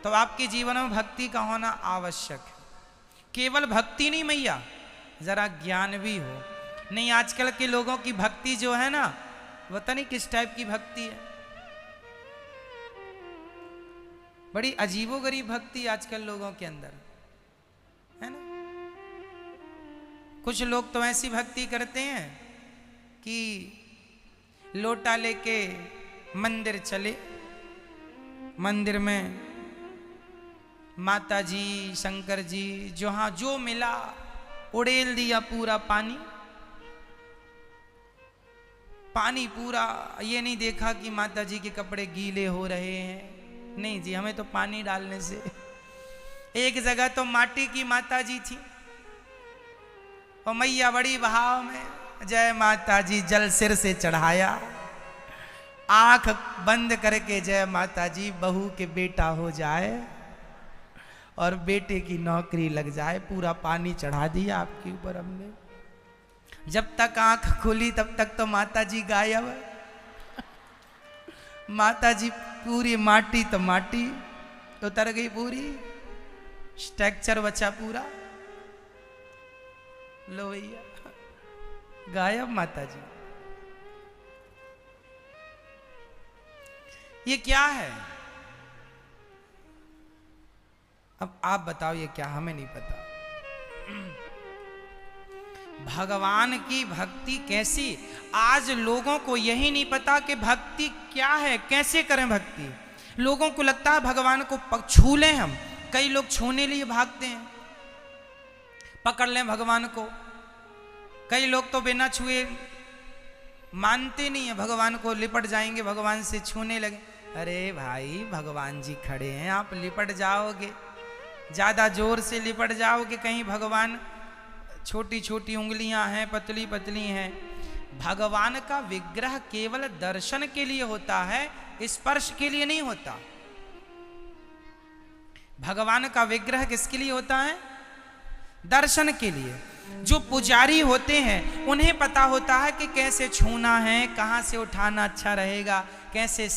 तो आपके जीवन में भक्ति का होना आवश्यक है। केवल भक्ति नहीं मैया, जरा ज्ञान भी हो। नहीं, आजकल के लोगों की भक्ति जो है ना, पता नहीं किस टाइप की भक्ति है। बड़ी अजीबोगरीब भक्ति आजकल लोगों के अंदर है ना। कुछ लोग तो ऐसी भक्ति करते हैं कि लोटा लेके मंदिर चले, मंदिर में माता जी, शंकर जी, जहां जो मिला उड़ेल दिया पूरा पानी। पानी पूरा, ये नहीं देखा कि माता जी के कपड़े गीले हो रहे हैं। नहीं जी, हमें तो पानी डालने से। एक जगह तो माटी की माता जी थी और मैया बड़ी भाव में जय माता जी जल सिर से चढ़ाया, आंख बंद करके जय माता जी, बहू के बेटा हो जाए और बेटे की नौकरी लग जाए। पूरा पानी चढ़ा दिया आपके ऊपर हमने। जब तक आंख खुली तब तक तो माता जी गायब। माता जी पूरी माटी तो माटी उतर गई, पूरी स्ट्रक्चर बचा पूरा। लो भैया, गायब माता जी। ये क्या है? अब आप बताओ ये क्या? हमें नहीं पता। भगवान की भक्ति कैसी? आज लोगों को यही नहीं पता कि भक्ति क्या है, कैसे करें भक्ति। लोगों को लगता है भगवान को छू लें हम। कई लोग छूने लिए भागते हैं, पकड़ लें भगवान को। कई लोग तो बिना छुए मानते नहीं है, भगवान को लिपट जाएंगे, भगवान से छूने लगे। अरे भाई, भगवान जी खड़े हैं, आप लिपट जाओगे, ज्यादा जोर से लिपट जाओगे, कहीं भगवान छोटी छोटी उंगलियां हैं, पतली पतली हैं, भगवान का विग्रह केवल दर्शन के लिए होता है, स्पर्श के लिए नहीं होता। भगवान का विग्रह किसके लिए होता है? दर्शन के लिए। जो पुजारी होते हैं उन्हें पता होता है कि कैसे छूना है, कहां से उठाना अच्छा रहेगा, कैसे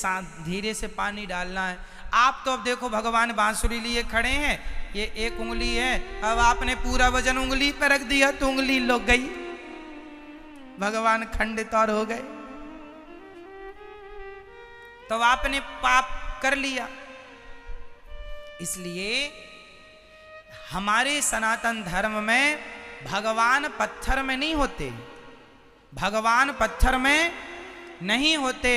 धीरे से पानी डालना है। आप तो अब देखो भगवान बांसुरी लिए खड़े हैं, ये एक उंगली है, अब आपने पूरा वजन उंगली पर रख दिया तो उंगली लग गई, भगवान खंडित और हो गए, तो आपने पाप कर लिया। इसलिए हमारे सनातन धर्म में भगवान पत्थर में नहीं होते, भगवान पत्थर में नहीं होते,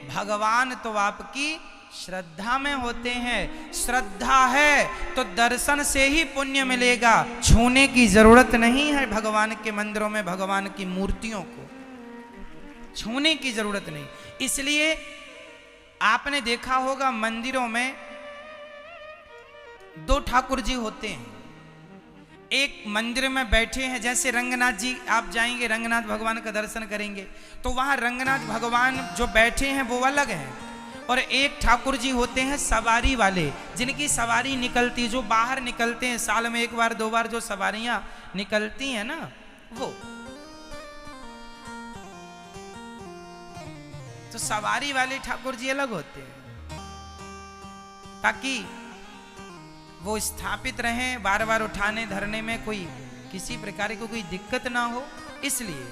भगवान तो आपकी श्रद्धा में होते हैं। श्रद्धा है तो दर्शन से ही पुण्य मिलेगा, छूने की जरूरत नहीं है। भगवान के मंदिरों में भगवान की मूर्तियों को छूने की जरूरत नहीं। इसलिए आपने देखा होगा मंदिरों में दो ठाकुर जी होते हैं, एक मंदिर में बैठे हैं, जैसे रंगनाथ जी आप जाएंगे, रंगनाथ भगवान का दर्शन करेंगे तो वहां रंगनाथ भगवान जो बैठे हैं वो अलग हैं, और एक ठाकुर जी होते हैं सवारी वाले, जिनकी सवारी निकलती, जो बाहर निकलते हैं, साल में एक बार दो बार जो सवारियां निकलती हैं ना, वो तो सवारी वाले ठाकुर जी अलग होते हैं, ताकि वो स्थापित रहें, बार बार उठाने धरने में कोई किसी प्रकार की कोई दिक्कत ना हो। इसलिए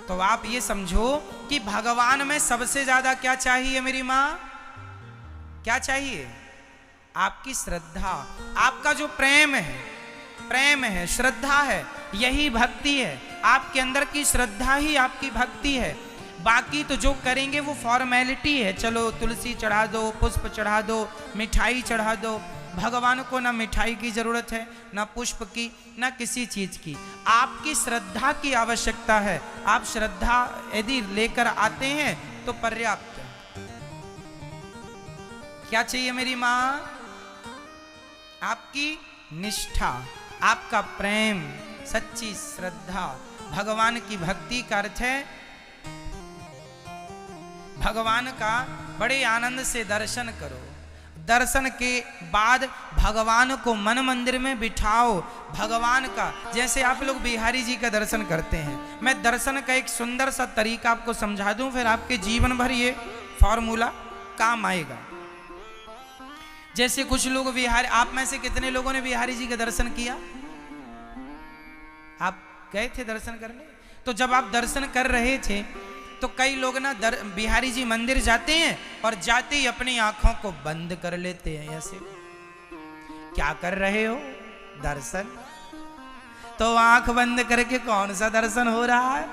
तो आप ये समझो कि भगवान में सबसे ज्यादा क्या चाहिए मेरी माँ? क्या चाहिए? आपकी श्रद्धा, आपका जो प्रेम है, श्रद्धा है, यही भक्ति है। आपके अंदर की श्रद्धा ही आपकी भक्ति है। बाकी तो जो करेंगे वो फॉर्मेलिटी है, चलो तुलसी चढ़ा दो, पुष्प चढ़ा दो, मिठाई चढ़ा दो। भगवान को ना मिठाई की जरूरत है, ना पुष्प की, ना किसी चीज की। आपकी श्रद्धा की आवश्यकता है। आप श्रद्धा यदि लेकर आते हैं तो पर्याप्त है। क्या चाहिए मेरी माँ? आपकी निष्ठा, आपका प्रेम, सच्ची श्रद्धा। भगवान की भक्ति का अर्थ है भगवान का बड़े आनंद से दर्शन करो। दर्शन के बाद भगवान को मन मंदिर में बिठाओ। भगवान का, जैसे आप लोग बिहारी जी का दर्शन करते हैं, मैं दर्शन का एक सुंदर सा तरीका आपको समझा दूं, फिर आपके जीवन भर ये फॉर्मूला काम आएगा। जैसे कुछ लोग बिहारी, आप में से कितने लोगों ने बिहारी जी का दर्शन किया? आप गए थे दर्शन करने? तो जब आप दर्शन कर रहे थे तो कई लोग ना बिहारी जी मंदिर जाते हैं और जाते ही अपनी आंखों को बंद कर लेते हैं। ऐसे क्या कर रहे हो? दर्शन। तो आंख बंद करके कौन सा दर्शन हो रहा है?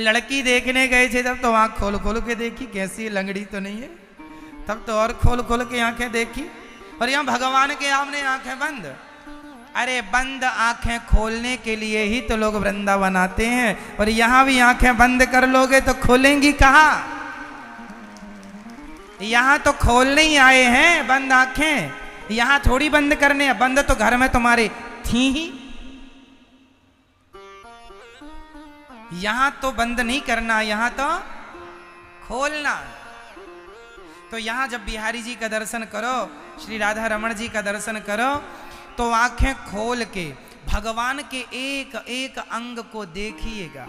लड़की देखने गए थे तब तो आंख खोल खोल के देखी, कैसी लंगड़ी तो नहीं है, तब तो और खोल खोल के आंखें देखी। और यहां भगवान के सामने आंखें बंद। अरे बंद आंखें खोलने के लिए ही तो लोग वृंदावन आते हैं, और यहां भी आंखें बंद कर लोगे तो खोलेंगी कहां? यहां तो खोलने ही आए हैं बंद आंखें, यहां थोड़ी बंद करने। बंद तो घर में तुम्हारे थी ही, यहां तो बंद नहीं करना, यहां तो खोलना। तो यहां जब बिहारी जी का दर्शन करो, श्री राधा रमण जी का दर्शन करो, तो आंखें खोल के भगवान के एक एक अंग को देखिएगा।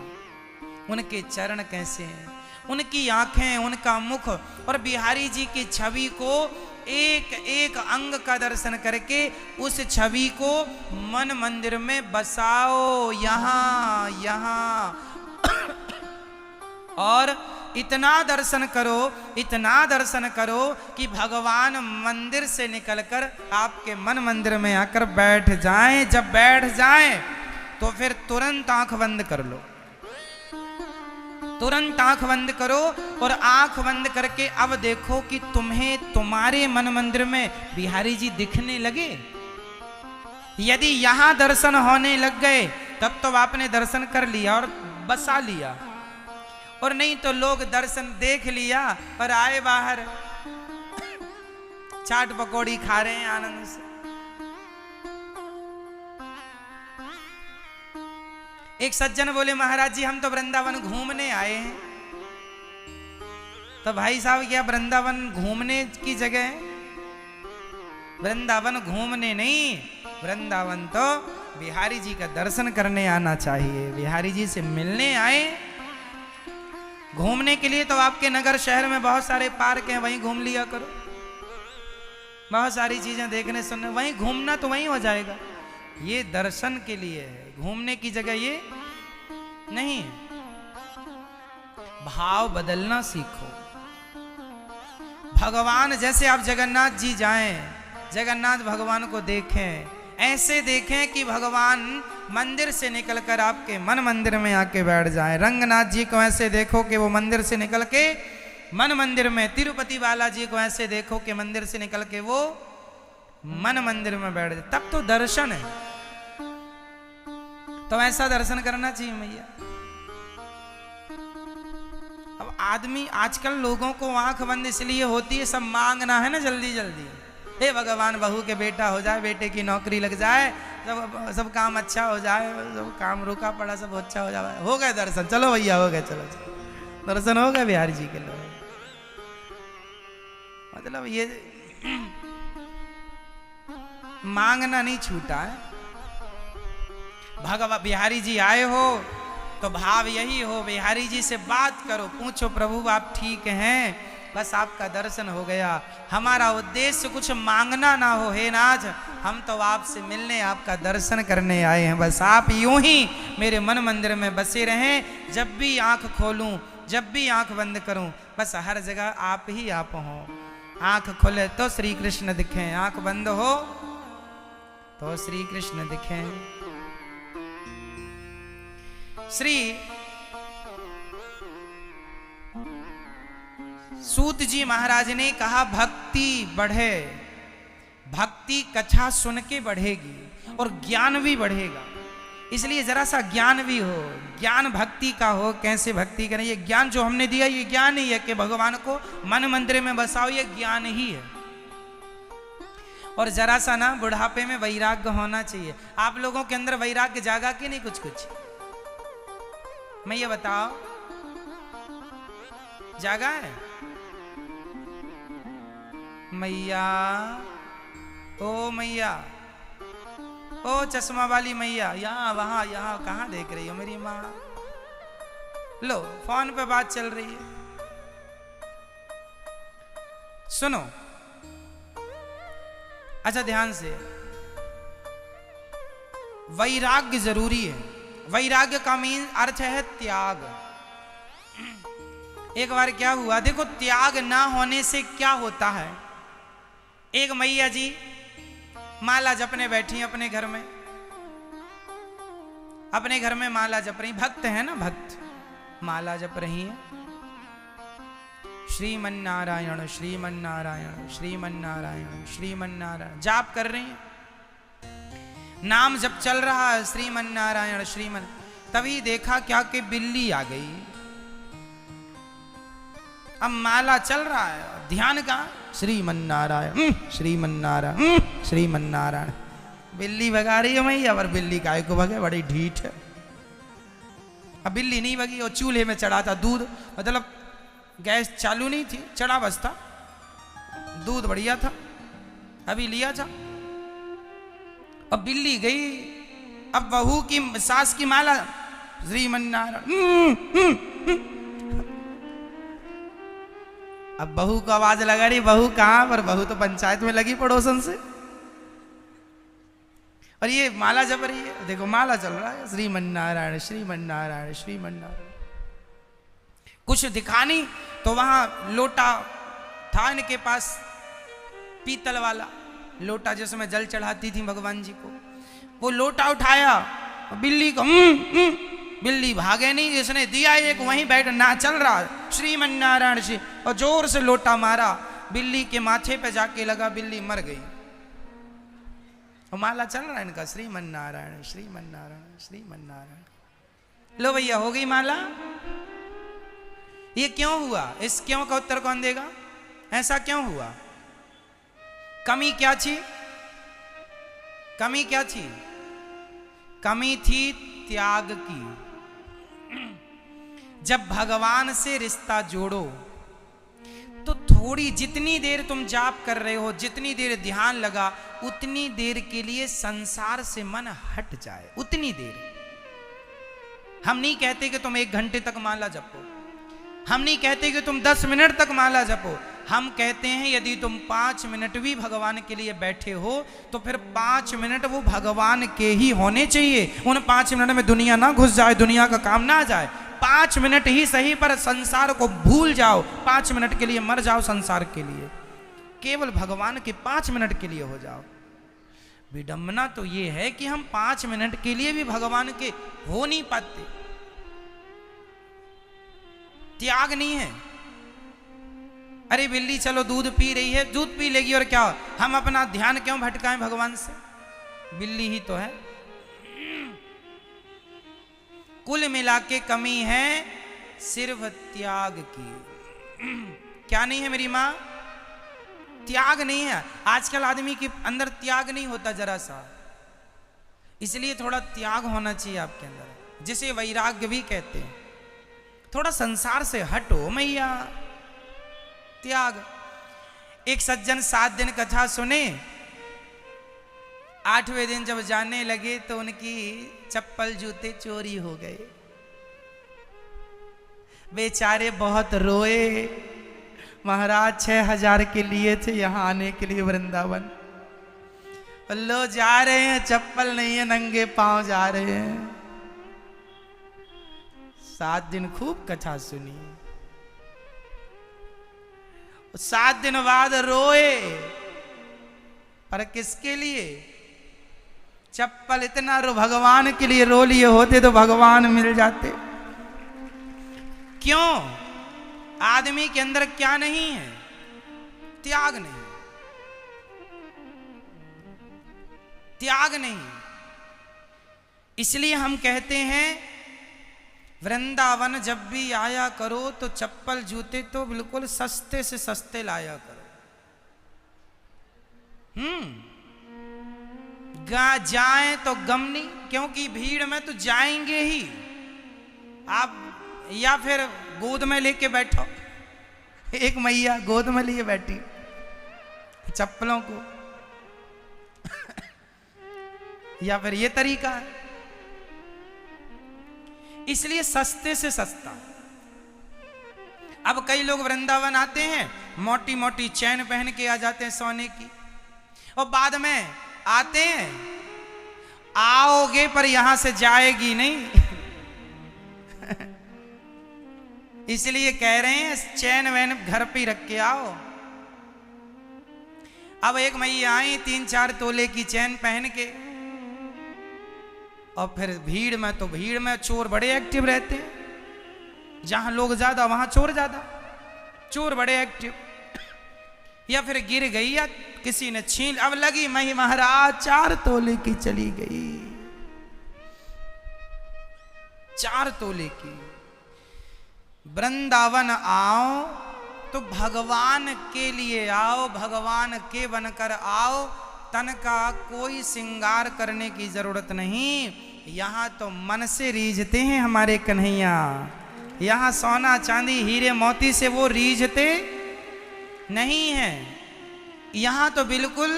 उनके चरण कैसे हैं, उनकी आंखें, उनका मुख, और बिहारी जी की छवि को एक एक अंग का दर्शन करके उस छवि को मन मंदिर में बसाओ, यहां यहां और इतना दर्शन करो, इतना दर्शन करो कि भगवान मंदिर से निकलकर आपके मन मंदिर में आकर बैठ जाएं। जब बैठ जाएं तो फिर तुरंत आंख बंद कर लो, तुरंत आंख बंद करो, और आंख बंद करके अब देखो कि तुम्हें तुम्हारे मन मंदिर में बिहारी जी दिखने लगे। यदि यहां दर्शन होने लग गए तब तो आपने दर्शन कर लिया और बसा लिया, और नहीं तो लोग दर्शन देख लिया और आए बाहर चाट पकौड़ी खा रहे हैं आनंद से। एक सज्जन बोले महाराज जी हम तो वृंदावन घूमने आए हैं। तो भाई साहब क्या वृंदावन घूमने की जगह है? वृंदावन घूमने नहीं, वृंदावन तो बिहारी जी का दर्शन करने आना चाहिए। बिहारी जी से मिलने आए। घूमने के लिए तो आपके नगर शहर में बहुत सारे पार्क हैं, वहीं घूम लिया करो। बहुत सारी चीजें देखने सुनने, वहीं घूमना तो वहीं हो जाएगा। ये दर्शन के लिए है, घूमने की जगह ये नहीं है। भाव बदलना सीखो। भगवान जैसे आप जगन्नाथ जी जाएं, जगन्नाथ भगवान को देखें, ऐसे देखें कि भगवान मंदिर से निकलकर आपके मन मंदिर में आके बैठ जाए। रंगनाथ जी को ऐसे देखो कि वो मंदिर से निकल के मन मंदिर में, तिरुपति बालाजी को ऐसे देखो कि मंदिर से निकल के वो मन मंदिर में बैठ जाए, तब तो दर्शन है। तो ऐसा दर्शन करना चाहिए मैया। अब आदमी आजकल लोगों को आंख बंद इसलिए होती है, सब मांगना है ना जल्दी जल्दी। हे भगवान बहू के बेटा हो जाए, बेटे की नौकरी लग जाए, सब काम अच्छा हो जाए, सब काम रुका पड़ा सब अच्छा हो जाए। हो गए दर्शन, चलो भैया हो गए, चलो चलो दर्शन हो गए बिहारी जी के लोग। मतलब ये मांगना नहीं छूटा है। भगवान बिहारी जी आए हो तो भाव यही हो, बिहारी जी से बात करो, पूछो प्रभु आप ठीक हैं, बस आपका दर्शन हो गया। हमारा उद्देश्य कुछ मांगना ना हो, हे नाथ हम तो आपसे मिलने, आपका दर्शन करने आए हैं। बस आप यूं ही मेरे मन मंदिर में बसे रहें। जब भी आंख खोलूं, जब भी आंख बंद करूं, बस हर जगह आप ही आप हो। आंख खोले तो श्री कृष्ण दिखें, आंख बंद हो तो श्री कृष्ण दिखें। श्री सूत जी महाराज ने कहा भक्ति बढ़े, भक्ति कथा सुन के बढ़ेगी और ज्ञान भी बढ़ेगा। इसलिए जरा सा ज्ञान भी हो, ज्ञान भक्ति का हो, कैसे भक्ति करें। ये ज्ञान जो हमने दिया ये ज्ञान ही है कि भगवान को मन मंदिर में बसाओ, ये ज्ञान ही है। और जरा सा ना बुढ़ापे में वैराग्य होना चाहिए। आप लोगों के अंदर वैराग्य जागा कि नहीं? कुछ कुछ मैं ये बताओ, जागा है? मैया, ओ मैया, ओ चश्मा वाली मैया, यहाँ वहां यहाँ कहाँ देख रही हो मेरी माँ? लो फोन पे बात चल रही है, सुनो। अच्छा ध्यान से, वैराग्य जरूरी है। वैराग्य का मीन अर्थ है त्याग। एक बार क्या हुआ, देखो त्याग ना होने से क्या होता है। एक मैया जी माला जपने बैठी अपने घर में, अपने घर में माला जप रही, भक्त है ना, भक्त माला जप रही है। श्रीमन नारायण श्रीमन नारायण श्रीमन नारायण श्रीमन नारायण जाप कर रही है, नाम जब चल रहा है श्रीमन नारायण श्रीमन। तभी देखा क्या कि बिल्ली आ गई। अब माला चल रहा है, ध्यान का श्रीमन नारायण श्रीमन नारायण श्रीमन नारायण। बिल्ली भगा रही है मैया, और बिल्ली काय को भगे, बड़ी ढीठ है। अब बिल्ली नहीं भगी, और चूल्हे में चढ़ा था दूध, मतलब गैस चालू नहीं थी, चढ़ा बस था, दूध बढ़िया था, अभी लिया था। अब बिल्ली गई, अब बहू की सास की माला श्रीमन नारायण। अब बहू को आवाज लगा रही, बहू कहां पर? बहू तो पंचायत में लगी पड़ोसन से, और ये माला जप रही है। देखो माला चल रहा है श्रीमन नारायण श्रीमन नारायण श्रीमन नारायण। कुछ दिखा नहीं तो वहां लोटा था इनके पास, पीतल वाला लोटा जिसमें जल चढ़ाती थी भगवान जी को। वो लोटा उठाया, बिल्ली को बिल्ली भागे नहीं, इसने दिया एक, वहीं बैठ ना चल रहा श्रीमन नारायण श्री, और जोर से लोटा मारा, बिल्ली के माथे पे जाके लगा, बिल्ली मर गई। और माला चल रहा है इनका श्रीमन नारायण श्रीमन नारायण श्रीमन नारायण। लो भैया हो गई माला। ये क्यों हुआ? इस क्यों का उत्तर कौन देगा? ऐसा क्यों हुआ? कमी क्या थी? कमी क्या थी? कमी थी त्याग की। जब भगवान से रिश्ता जोड़ो तो थोड़ी, जितनी देर तुम जाप कर रहे हो, जितनी देर ध्यान लगा, उतनी देर के लिए संसार से मन हट जाए, उतनी देर। हम नहीं कहते कि तुम 1 घंटे तक माला जपो, हम नहीं कहते कि तुम 10 मिनट तक माला जपो। हम कहते हैं यदि तुम 5 मिनट भी भगवान के लिए बैठे हो तो फिर 5 मिनट वो भगवान के ही होने चाहिए। उन 5 मिनट में दुनिया ना घुस जाए, दुनिया का काम ना आ जाए। 5 मिनट ही सही, पर संसार को भूल जाओ। 5 मिनट के लिए मर जाओ संसार के लिए, केवल भगवान के 5 मिनट के लिए हो जाओ। विडंबना तो ये है कि हम 5 मिनट के लिए भी भगवान के हो नहीं पाते। त्याग नहीं है। अरे बिल्ली चलो दूध पी रही है, दूध पी लेगी और क्या, हम अपना ध्यान क्यों भटकाएं भगवान से? बिल्ली ही तो है। कुल मिला के कमी है सिर्फ त्याग की। क्या नहीं है मेरी माँ? त्याग नहीं है। आजकल आदमी के अंदर त्याग नहीं होता जरा सा, इसलिए थोड़ा त्याग होना चाहिए आपके अंदर, जिसे वैराग्य भी कहते हैं। थोड़ा संसार से हटो मैया, त्याग। एक सज्जन 7 दिन कथा सुने, 8वें दिन जब जाने लगे तो उनकी चप्पल जूते चोरी हो गए। बेचारे बहुत रोए। महाराज 6000 के लिए थे यहाँ आने के लिए वृंदावन, लो जा रहे हैं, चप्पल नहीं है, नंगे पांव जा रहे हैं। 7 दिन खूब कथा सुनी। 7 दिन बाद रोए, पर किसके लिए? चप्पल इतना भगवान के लिए रो लिए होते तो भगवान मिल जाते। क्यों? आदमी के अंदर क्या नहीं है? त्याग नहीं, त्याग नहीं। इसलिए हम कहते हैं वृंदावन जब भी आया करो तो चप्पल जूते तो बिल्कुल सस्ते से सस्ते लाया करो। जाएं तो गम नहीं, क्योंकि भीड़ में तो जाएंगे ही आप। या फिर गोद में लेके बैठो, एक मैया गोद में लिए बैठी चप्पलों को। या फिर ये तरीका है। इसलिए सस्ते से सस्ता। अब कई लोग वृंदावन आते हैं, मोटी मोटी चैन पहन के आ जाते हैं सोने की, और बाद में आते हैं, आओगे पर यहां से जाएगी नहीं। इसलिए कह रहे हैं चैन वैन घर पे रख के आओ। अब एक मैया आई 3-4 तोले की चैन पहन के, और फिर भीड़ में, तो भीड़ में चोर बड़े एक्टिव रहते हैं। जहां लोग ज्यादा वहां चोर ज्यादा, चोर बड़े एक्टिव। या फिर गिर गई या किसी ने छीन, अब लगी मही महाराज 4 तोले की चली गई, 4 तोले की। वृंदावन आओ तो भगवान के लिए आओ, भगवान के बनकर आओ। तन का कोई श्रृंगार करने की जरूरत नहीं। यहां तो मन से रीझते हैं हमारे कन्हैया। यहां सोना चांदी हीरे मोती से वो रीझते नहीं है। यहां तो बिल्कुल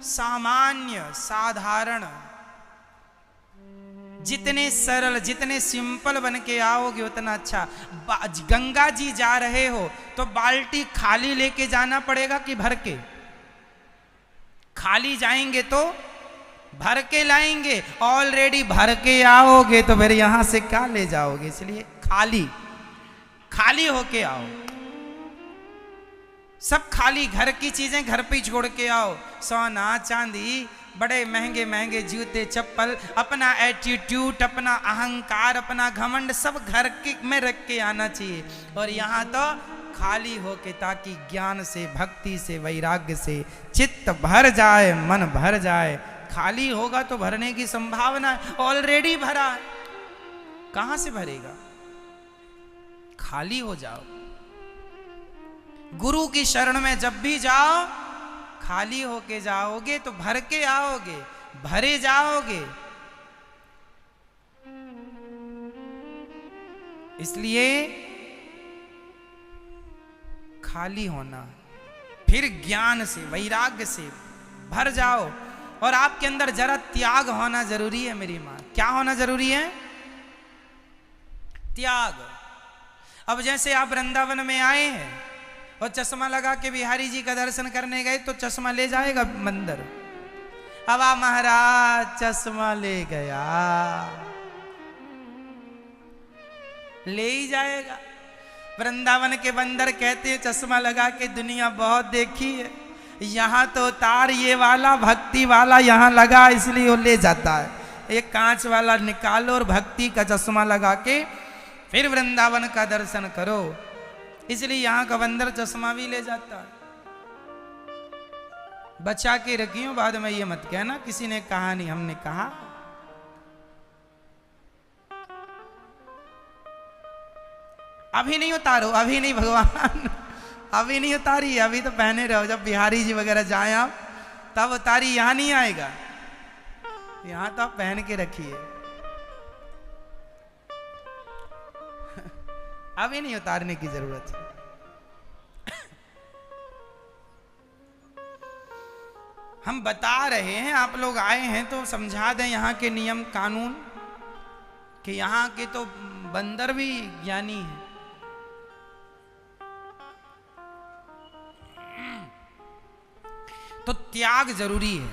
सामान्य साधारण, जितने सरल, जितने सिंपल बन के आओगे उतना अच्छा। गंगा जी जा रहे हो तो बाल्टी खाली लेके जाना पड़ेगा कि भर के? खाली जाएंगे तो भर के लाएंगे, ऑलरेडी भर के आओगे तो फिर यहां से क्या ले जाओगे? इसलिए खाली, खाली होके आओ। सब खाली, घर की चीजें घर पे छोड़ के आओ। सोना चांदी, बड़े महंगे महंगे जूते चप्पल, अपना एटीट्यूड, अपना अहंकार, अपना घमंड सब घर के में रख के आना चाहिए। और यहाँ तो खाली होके, ताकि ज्ञान से, भक्ति से, वैराग्य से चित्त भर जाए, मन भर जाए। खाली होगा तो भरने की संभावना है, ऑलरेडी भरा है, कहां से भरेगा? खाली हो जाओ। गुरु की शरण में जब भी जाओ खाली होके जाओगे तो भर के आओगे, भरे जाओगे। इसलिए खाली होना, फिर ज्ञान से वैराग्य से भर जाओ, और आपके अंदर जरा त्याग होना जरूरी है मेरी मां। क्या होना जरूरी है? त्याग। अब जैसे आप वृंदावन में आए हैं और चश्मा लगा के बिहारी जी का दर्शन करने गए तो चश्मा ले जाएगा मंदिर। अब आप महाराज चश्मा ले गया, ले ही जाएगा। वृंदावन के बंदर कहते हैं चश्मा लगा के दुनिया बहुत देखी है, यहाँ तो उतार ये वाला भक्ति वाला यहाँ लगा इसलिए वो ले जाता है। एक कांच वाला निकालो और भक्ति का चश्मा लगा के फिर वृंदावन का दर्शन करो, इसलिए यहाँ का बंदर चश्मा भी ले जाता है। बचा के रखियो, बाद में ये मत कहना किसी ने कहा नहीं, हमने कहा। अभी नहीं उतारो, अभी नहीं भगवान, अभी नहीं उतारी, अभी तो पहने रहो। जब बिहारी जी वगैरह जाए आप तब उतारी, यहां नहीं आएगा, यहां तो आप पहन के रखिए। अभी नहीं उतारने की जरूरत है। हम बता रहे हैं, आप लोग आए हैं तो समझा दें यहाँ के नियम कानून, कि यहाँ के तो बंदर भी ज्ञानी हैं। तो त्याग जरूरी है।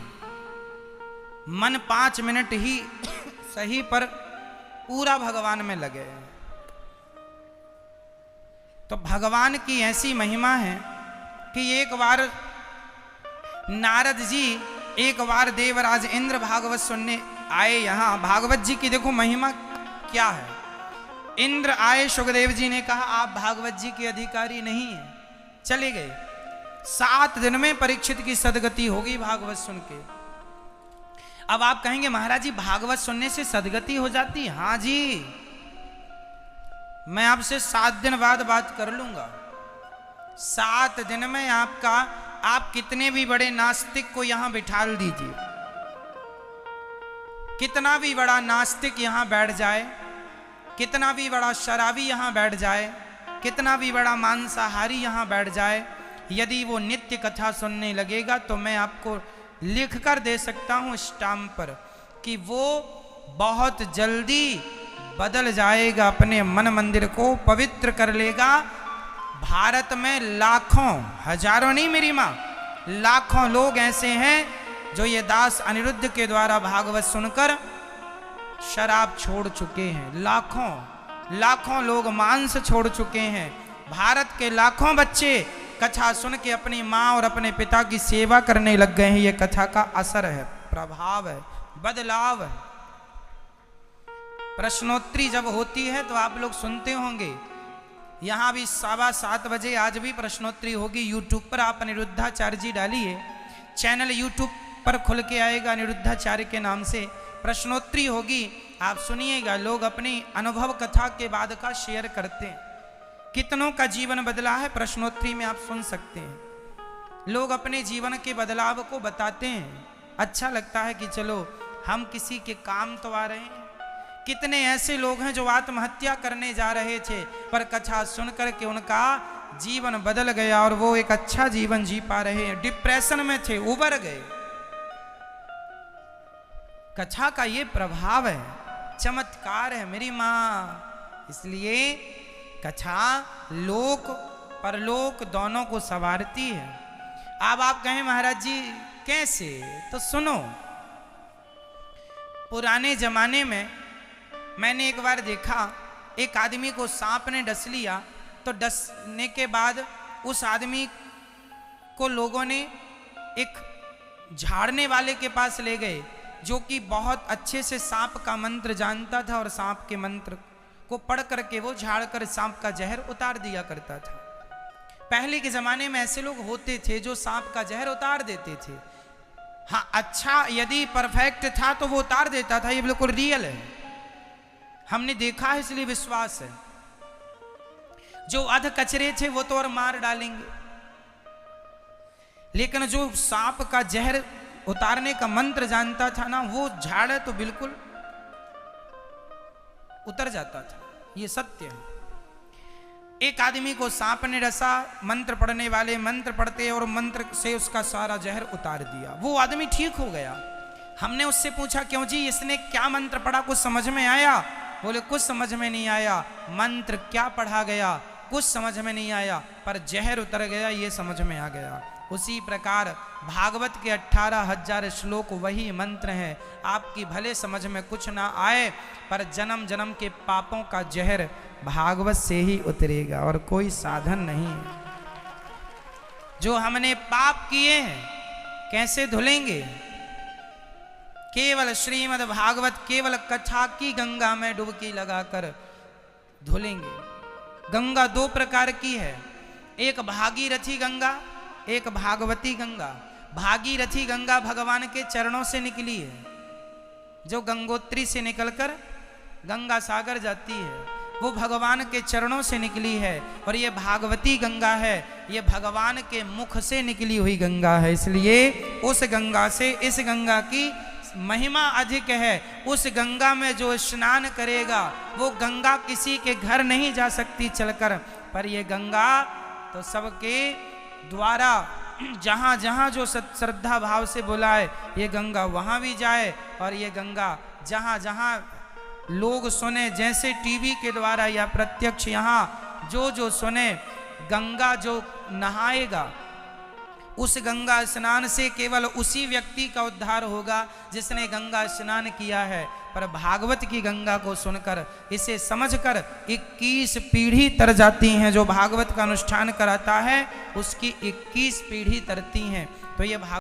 मन 5 मिनट ही सही पर पूरा भगवान में लगे। तो भगवान की ऐसी महिमा है कि एक बार नारद जी, एक बार देवराज इंद्र भागवत सुनने आए यहाँ। भागवत जी की देखो महिमा क्या है। इंद्र आए, सुखदेव जी ने कहा आप भागवत जी के अधिकारी नहीं हैं, चले गए। 7 दिन में परीक्षित की सदगति होगी भागवत सुन के। अब आप कहेंगे महाराज जी भागवत सुनने से सदगति हो जाती? हाँ जी, मैं आपसे 7 दिन बाद बात कर लूंगा। 7 दिन में आपका, आप कितने भी बड़े नास्तिक को यहां बिठाल दीजिए, कितना भी बड़ा नास्तिक यहां बैठ जाए, कितना भी बड़ा शराबी यहां बैठ जाए, कितना भी बड़ा मांसाहारी यहां बैठ जाए, यदि वो नित्य कथा सुनने लगेगा तो मैं आपको लिख कर दे सकता हूं स्टाम्प पर कि वो बहुत जल्दी बदल जाएगा, अपने मन मंदिर को पवित्र कर लेगा। भारत में लाखों, हजारों नहीं मेरी मां, लाखों लोग ऐसे हैं जो ये दास अनिरुद्ध के द्वारा भागवत सुनकर शराब छोड़ चुके हैं। लाखों लोग मांस छोड़ चुके हैं। भारत के लाखों बच्चे कथा सुन के अपनी मां और अपने पिता की सेवा करने लग गए हैं। ये कथा का असर है, प्रभाव है, बदलाव है। प्रश्नोत्तरी जब होती है तो आप लोग सुनते होंगे, यहां भी 7:15 बजे आज भी प्रश्नोत्तरी होगी। यूट्यूब पर आप अनिरुद्धाचार्य जी डालिए, चैनल यूट्यूब पर खुल के आएगा अनिरुद्धाचार्य के नाम से, प्रश्नोत्तरी होगी। आप सुनिएगा, लोग अपनी अनुभव कथा के बाद का शेयर करते हैं। कितनों का जीवन बदला है प्रश्नोत्तरी में आप सुन सकते हैं। लोग अपने जीवन के बदलाव को बताते हैं। अच्छा लगता है कि चलो हम किसी के काम तो आ रहे हैं। कितने ऐसे लोग हैं जो आत्महत्या करने जा रहे थे, पर कथा सुन करके उनका जीवन बदल गया और वो एक अच्छा जीवन जी पा रहे हैं। डिप्रेशन में थे, उबर गए। कथा का ये प्रभाव है, चमत्कार है मेरी मां। इसलिए कथा लोक परलोक दोनों को संवारती है। अब आप कहें महाराज जी कैसे, तो सुनो। पुराने जमाने में मैंने एक बार देखा, एक आदमी को सांप ने डस लिया, तो डसने के बाद उस आदमी को लोगों ने एक झाड़ने वाले के पास ले गए, जो कि बहुत अच्छे से सांप का मंत्र जानता था, और सांप के मंत्र को पढ़ करके वो झाड़ कर सांप का जहर उतार दिया करता था। पहले के जमाने में ऐसे लोग होते थे जो सांप का जहर उतार देते थे। हाँ, अच्छा यदि परफेक्ट था तो वो उतार देता था, ये बिल्कुल रियल है, हमने देखा है इसलिए विश्वास है। जो अध कचरे थे वो तो और मार डालेंगे, लेकिन जो सांप का जहर उतारने का मंत्र जानता था ना, वो झाड़ तो बिल्कुल उतर जाता था। ये सत्य है। एक आदमी को सांप ने डसा, मंत्र पढ़ने वाले मंत्र पढ़ते और मंत्र से उसका सारा जहर उतार दिया, वो आदमी ठीक हो गया। हमने उससे पूछा क्यों जी, इसने क्या मंत्र पढ़ा, कुछ समझ में आया? बोले कुछ समझ में नहीं आया। मंत्र क्या पढ़ा गया कुछ समझ में नहीं आया, पर जहर उतर गया ये समझ में आ गया। उसी प्रकार भागवत के 18,000 श्लोक वही मंत्र हैं। आपकी भले समझ में कुछ ना आए, पर जन्म जन्म के पापों का जहर भागवत से ही उतरेगा और कोई साधन नहीं है। जो हमने पाप किए हैं कैसे धुलेंगे? केवल श्रीमद् भागवत, केवल कथा की गंगा में डुबकी लगाकर धुलेंगे। गंगा दो प्रकार की है, एक भागीरथी गंगा, एक भागवती गंगा। भागीरथी गंगा भगवान के चरणों से निकली है, जो गंगोत्री से निकलकर गंगा सागर जाती है, वो भगवान के चरणों से निकली है। और ये भागवती गंगा है, ये भगवान के मुख से निकली हुई गंगा है। इसलिए उस गंगा से इस गंगा की महिमा अधिक है। उस गंगा में जो स्नान करेगा वो गंगा किसी के घर नहीं जा सकती चलकर, पर ये गंगा तो सबके द्वारा जहाँ जहाँ जो श्रद्धा भाव से बुलाए ये गंगा वहाँ भी जाए। और ये गंगा जहाँ जहाँ लोग सुने, जैसे टीवी के द्वारा या प्रत्यक्ष यहाँ जो सुने, गंगा जो नहाएगा उस गंगा स्नान से केवल उसी व्यक्ति का उद्धार होगा जिसने गंगा स्नान किया है। पर भागवत की गंगा को सुनकर, इसे समझकर 21 पीढ़ी तर जाती हैं। जो भागवत का अनुष्ठान कराता है उसकी 21 पीढ़ी तरती हैं। तो ये